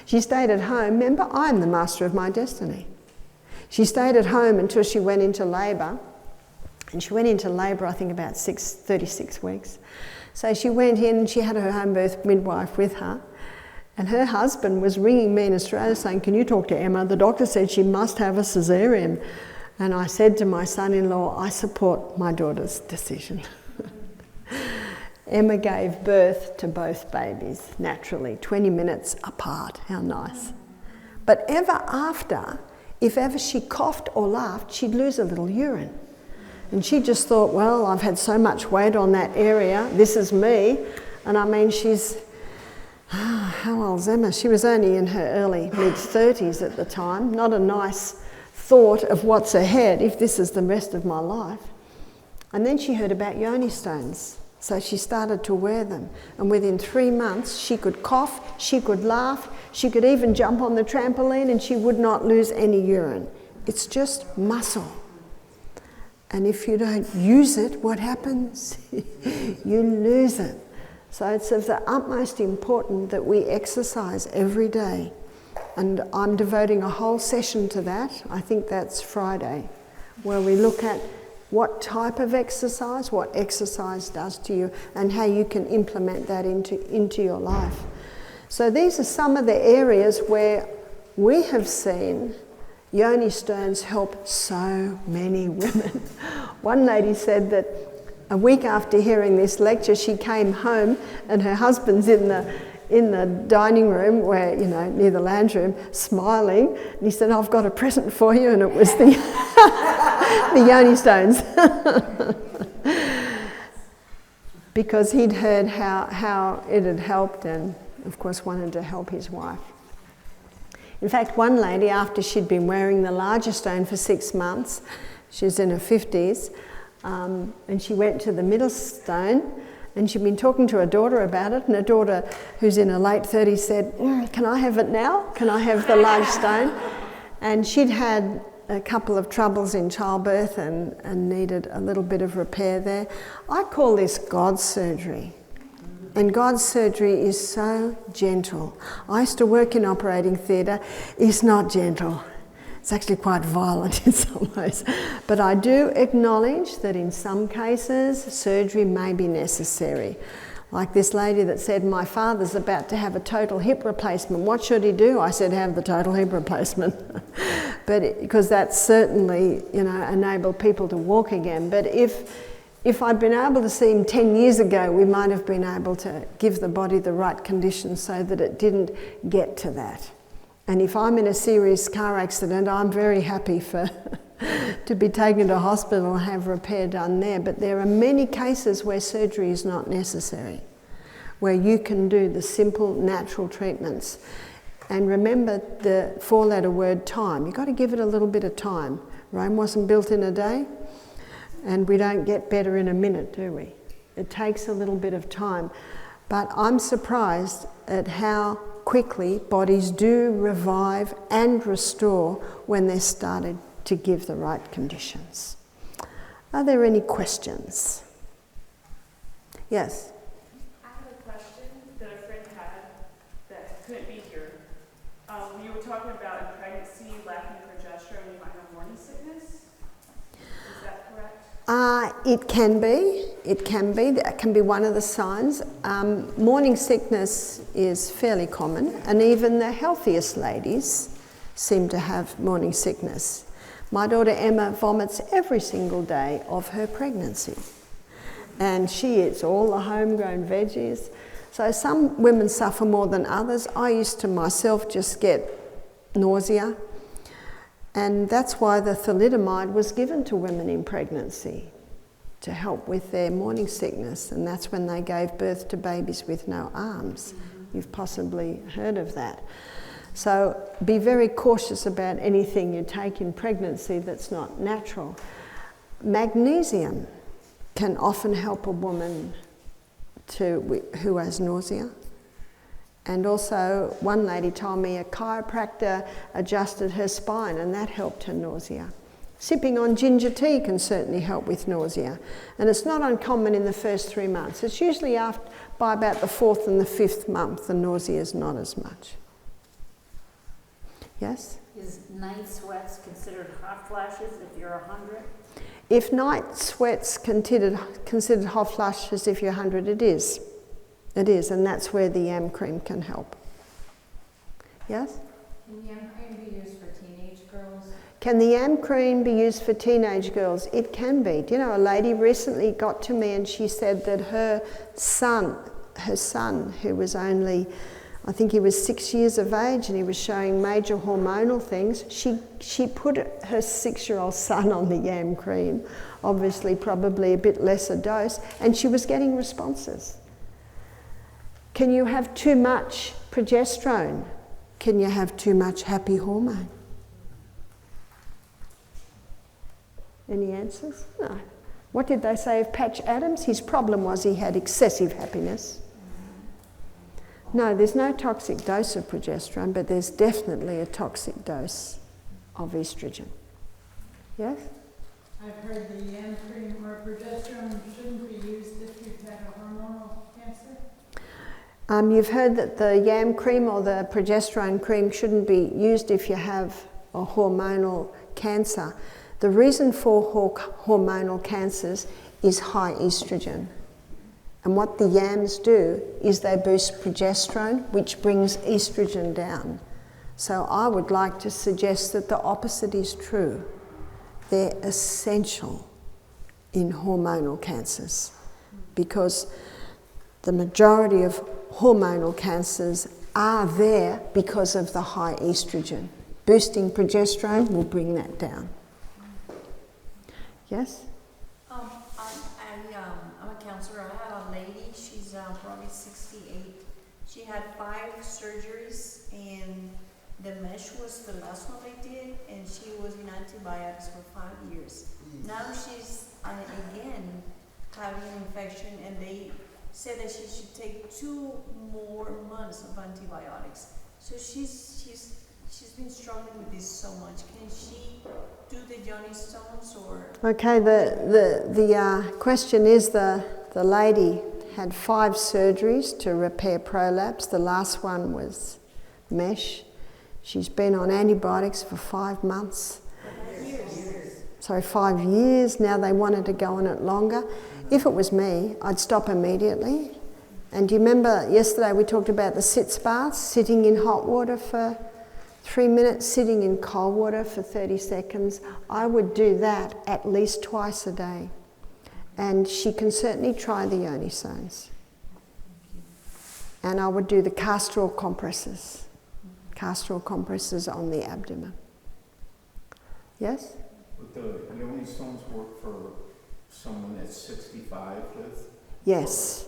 She stayed at home. Remember, I'm the master of my destiny. She stayed at home until she went into labour. And she went into labour, I think, about 36 weeks. So she went in and she had her home birth midwife with her. And her husband was ringing me in Australia saying, can you talk to Emma? The doctor said she must have a caesarean. And I said to my son-in-law, I support my daughter's decision. Emma gave birth to both babies, naturally, 20 minutes apart. How nice. But ever after, if ever she coughed or laughed, she'd lose a little urine. And she just thought, well, I've had so much weight on that area, this is me. And I mean, how old's Emma? She was only in her early mid-30s at the time, not a nice thought of what's ahead if this is the rest of my life. And then she heard about yoni stones. So she started to wear them. And within 3 months, she could cough, she could laugh, she could even jump on the trampoline and she would not lose any urine. It's just muscle. And if you don't use it, what happens? You lose it. So it's of the utmost importance that we exercise every day. And I'm devoting a whole session to that. I think that's Friday, where we look at what type of exercise, what exercise does to you, and how you can implement that into your life. So these are some of the areas where we have seen yoni stones help so many women. One lady said that a week after hearing this lecture, she came home and her husband's in the dining room, where, you know, near the lounge room, smiling, and he said, "I've got a present for you," and it was the the yoni stones. Because he'd heard how it had helped, and of course wanted to help his wife. In fact, one lady, after she'd been wearing the larger stone for 6 months, she was in her 50s, and she went to the middle stone, and she'd been talking to her daughter about it, and her daughter, who's in her late 30s, said, "Can I have it now? Can I have the large stone?" And she'd had a couple of troubles in childbirth and needed a little bit of repair there. I call this God's surgery. And God's surgery is so gentle. I used to work in operating theatre. It's not gentle. It's actually quite violent in some ways. But I do acknowledge that in some cases, surgery may be necessary. Like this lady that said, "My father's about to have a total hip replacement. What should he do?" I said, "Have the total hip replacement." Because that's certainly, you know, enabled people to walk again. But if I'd been able to see him 10 years ago, we might have been able to give the body the right conditions so that it didn't get to that. And if I'm in a serious car accident, I'm very happy to be taken to hospital and have repair done there. But there are many cases where surgery is not necessary, where you can do the simple natural treatments. And remember the 4-letter word time. You've got to give it a little bit of time. Rome wasn't built in a day, and we don't get better in a minute, do we? It takes a little bit of time. But I'm surprised at how quickly bodies do revive and restore when they're started to give the right conditions. Are there any questions? Yes? I have a question that a friend had that couldn't be here. You were talking about in pregnancy, lacking progesterone, you might have morning sickness. Is that correct? It can be. It can be. That can be one of the signs. Morning sickness is fairly common, and even the healthiest ladies seem to have morning sickness. My daughter Emma vomits every single day of her pregnancy, and she eats all the homegrown veggies. So some women suffer more than others. I used to myself just get nausea, and that's why the thalidomide was given to women in pregnancy, to help with their morning sickness, and that's when they gave birth to babies with no arms. You've possibly heard of that. So be very cautious about anything you take in pregnancy that's not natural. Magnesium can often help a woman who has nausea. And also, one lady told me a chiropractor adjusted her spine and that helped her nausea. Sipping on ginger tea can certainly help with nausea. And it's not uncommon in the first 3 months. It's usually by about the 4th and the 5th month, the nausea is not as much. Yes? Is night sweats considered hot flashes if you're 100? If night sweats considered hot flashes if you're 100, it is. It is, and that's where the yam cream can help. Yes? Can yam cream be used for teenage girls? Can the yam cream be used for teenage girls? It can be. Do you know, a lady recently got to me and she said that her son, who was only, I think he was 6 years of age and he was showing major hormonal things, she put her 6-year-old son on the yam cream, obviously probably a bit lesser dose, and she was getting responses. Can you have too much progesterone? Can you have too much happy hormone? Any answers? No. What did they say of Patch Adams? His problem was he had excessive happiness. No, there's no toxic dose of progesterone, but there's definitely a toxic dose of estrogen. Yes? I've heard the yam cream or progesterone shouldn't be used if you've had a hormonal cancer. You've heard that the yam cream or the progesterone cream shouldn't be used if you have a hormonal cancer. The reason for hormonal cancers is high estrogen. And what the yams do is they boost progesterone, which brings estrogen down. So I would like to suggest that the opposite is true. They're essential in hormonal cancers because the majority of hormonal cancers are there because of the high estrogen. Boosting progesterone will bring that down. Yes? I'm a counselor. I have a lady, she's probably 68. She had 5 surgeries and the mesh was the last one they did and she was in antibiotics for 5 years. Now she's again having an infection and they said that she should take 2 more months of antibiotics. So she's been struggling with this so much. Can she do the Johnny Stones or? Okay, the question is the lady had 5 surgeries to repair prolapse. The last one was mesh. She's been on antibiotics for 5 months. 5 years. Now they wanted to go on it longer. If it was me, I'd stop immediately. And do you remember yesterday we talked about the sitz baths, sitting in hot water for 3 minutes, sitting in cold water for 30 seconds? I would do that at least twice a day. And she can certainly try the yoni stones. And I would do the castor oil compresses on the abdomen. Yes? Would the yoni stones work for someone that's 65 with? Yes,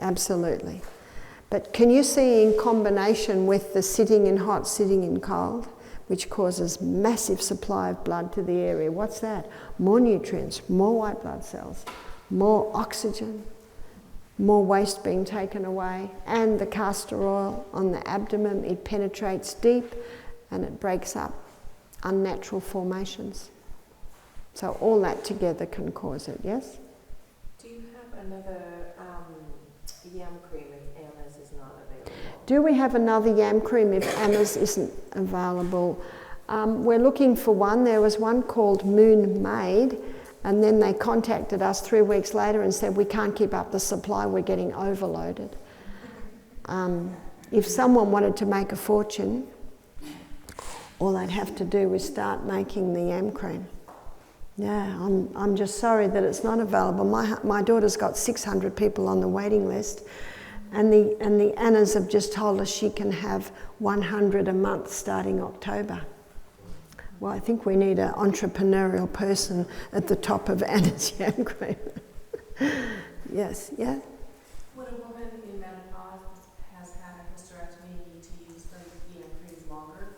absolutely. But can you see in combination with the sitting in hot, sitting in cold, which causes massive supply of blood to the area? What's that? More nutrients, more white blood cells, more oxygen, more waste being taken away, and the castor oil on the abdomen, it penetrates deep and it breaks up unnatural formations. So all that together can cause it, yes? Do you have another yam cream if Anna's is not available? Do we have another yam cream if Anna's isn't available? We're looking for one. There was one called Moon Maid, and then they contacted us 3 weeks later and said, we can't keep up the supply, we're getting overloaded. If someone wanted to make a fortune, all they'd have to do is start making the yam cream. Yeah, I'm just sorry that it's not available. My daughter's got 600 people on the waiting list, and the Annas have just told us she can have 100 a month starting October. Well, I think we need an entrepreneurial person at the top of Anna's yam cream. Yes, yeah. Would a woman in menopause has had a hysterectomy need to use the yam creams longer?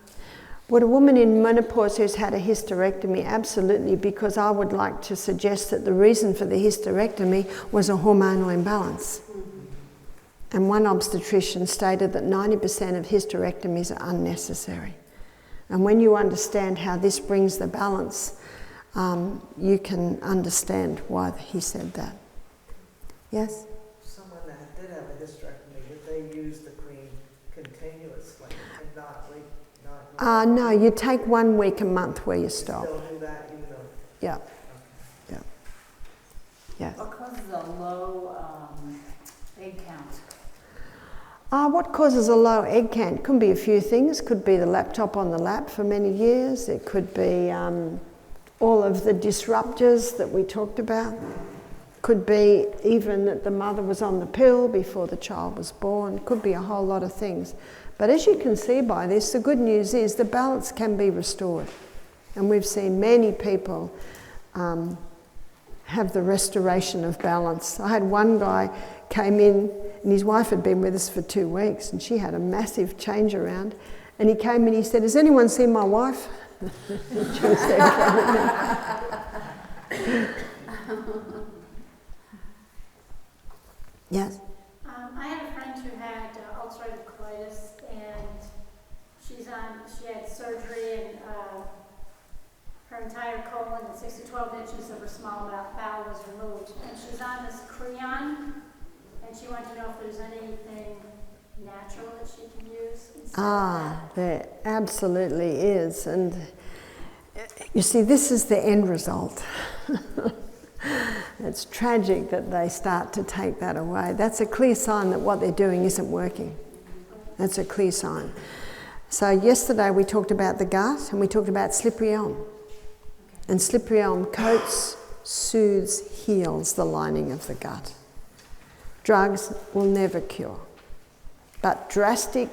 Would a woman in menopause who's had a hysterectomy? Absolutely, because I would like to suggest that the reason for the hysterectomy was a hormonal imbalance. And one obstetrician stated that 90% of hysterectomies are unnecessary. And when you understand how this brings the balance, you can understand why he said that. Yes? Someone that did have a hysterectomy, did they use the cream continuously and not wait? No, you take 1 week a month where you stop. Still do that even though? Yeah. Yeah. Yeah. What causes a low egg count? What causes a low egg count? Could be a few things. Could be the laptop on the lap for many years. It could be all of the disruptors that we talked about. Could be even that the mother was on the pill before the child was born. Could be a whole lot of things. But as you can see by this, the good news is the balance can be restored. And we've seen many people have the restoration of balance. I had one guy came in and his wife had been with us for 2 weeks and she had a massive change around. And he came in, he said, has anyone seen my wife? Tuesday Yes? I had a friend who had ulcerative colitis, and she had surgery, and her entire colon and 6 to 12 inches of her small bowel was removed. And she's on this Creon, and she wanted to know if there's anything natural that she can use. There absolutely is. And you see, this is the end result. It's tragic that they start to take that away. That's a clear sign that what they're doing isn't working. That's a clear sign. So yesterday we talked about the gut and we talked about slippery elm. And slippery elm coats, soothes, heals the lining of the gut. Drugs will never cure. But drastic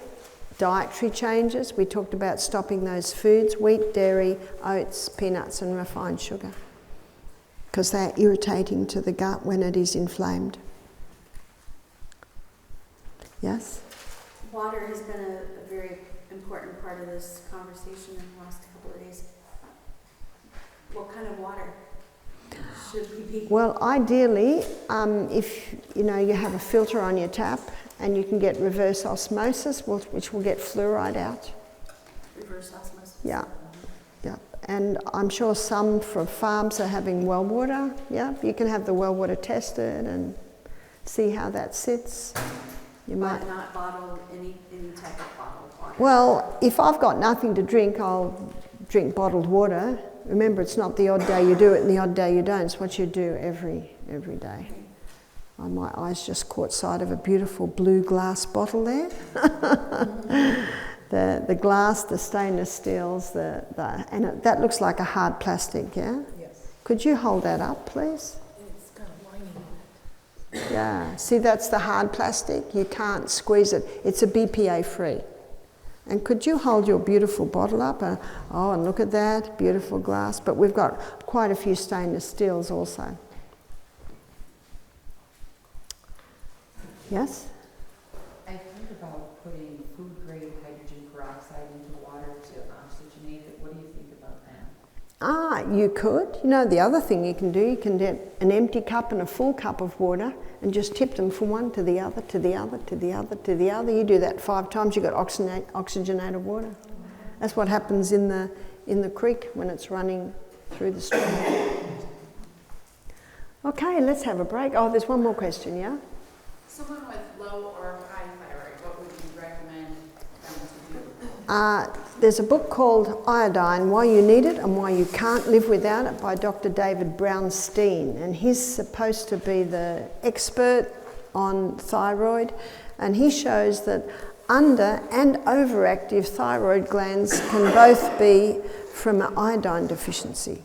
dietary changes, we talked about stopping those foods, wheat, dairy, oats, peanuts and refined sugar, because they're irritating to the gut when it is inflamed. Yes? Water has been a very important part of this conversation in the last couple of days. What kind of water should we be? Well, ideally, if you have a filter on your tap and you can get reverse osmosis, which will get fluoride out. Reverse osmosis? Yeah. Yeah. And I'm sure some from farms are having well water. Yeah. You can have the well water tested and see how that sits. You might not bottle any type of bottled water. Well, if I've got nothing to drink, I'll drink bottled water. Remember, it's not the odd day you do it and the odd day you don't. It's what you do every day. My eyes just caught sight of a beautiful blue glass bottle there. the glass, the stainless steels, that looks like a hard plastic, yeah? Yes. Could you hold that up, please? It's got a lining in it. Yeah, see, that's the hard plastic. You can't squeeze it. It's a BPA free. And could you hold your beautiful bottle up? And look at that, beautiful glass. But we've got quite a few stainless steels also. Yes? I've heard about putting food-grade hydrogen peroxide into water to oxygenate it. What do you think about that? You could. The other thing you can do, you can get an empty cup and a full cup of water and just tip them from one to the other, to the other, to the other, to the other. You do that 5 times, you've got oxygenated water. That's what happens in the creek when it's running through the stream. Okay, let's have a break. Oh, there's one more question, yeah? Someone with low or high thyroid, what would you recommend them to do? There's a book called Iodine, Why You Need It and Why You Can't Live Without It by Dr. David Brownstein. And he's supposed to be the expert on thyroid. And he shows that under and overactive thyroid glands can both be from an iodine deficiency.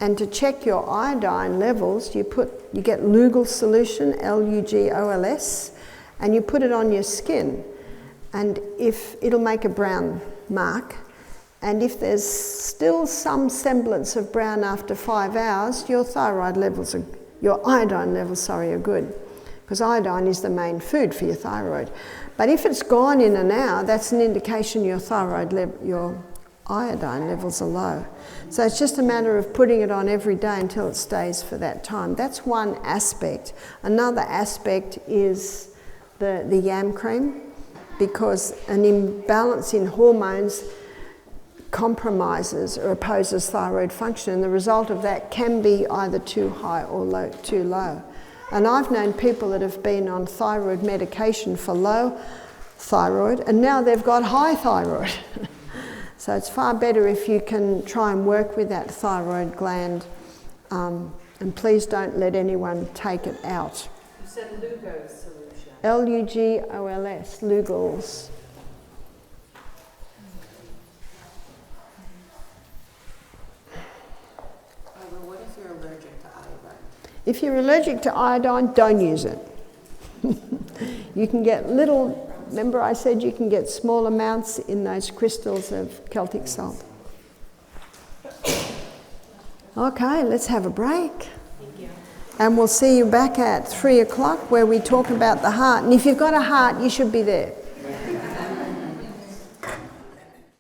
And to check your iodine levels, you get Lugol solution, L-U-G-O-L-S, and you put it on your skin. And if it'll make a brown mark, and if there's still some semblance of brown after 5 hours, your iodine levels are good, because iodine is the main food for your thyroid. But if it's gone in an hour, that's an indication your iodine levels are low. So it's just a matter of putting it on every day until it stays for that time. That's one aspect. Another aspect is the yam cream, because an imbalance in hormones compromises or opposes thyroid function, and the result of that can be either too high or too low. And I've known people that have been on thyroid medication for low thyroid, and now they've got high thyroid. So it's far better if you can try and work with that thyroid gland, and please don't let anyone take it out. You said Lugol solution. L-U-G-O-L-S, Lugols. What if you're allergic to iodine? If you're allergic to iodine, don't use it. You can get remember I said you can get small amounts in those crystals of Celtic salt. Okay, let's have a break. Thank you. And we'll see you back at 3 o'clock where we talk about the heart. And if you've got a heart, you should be there.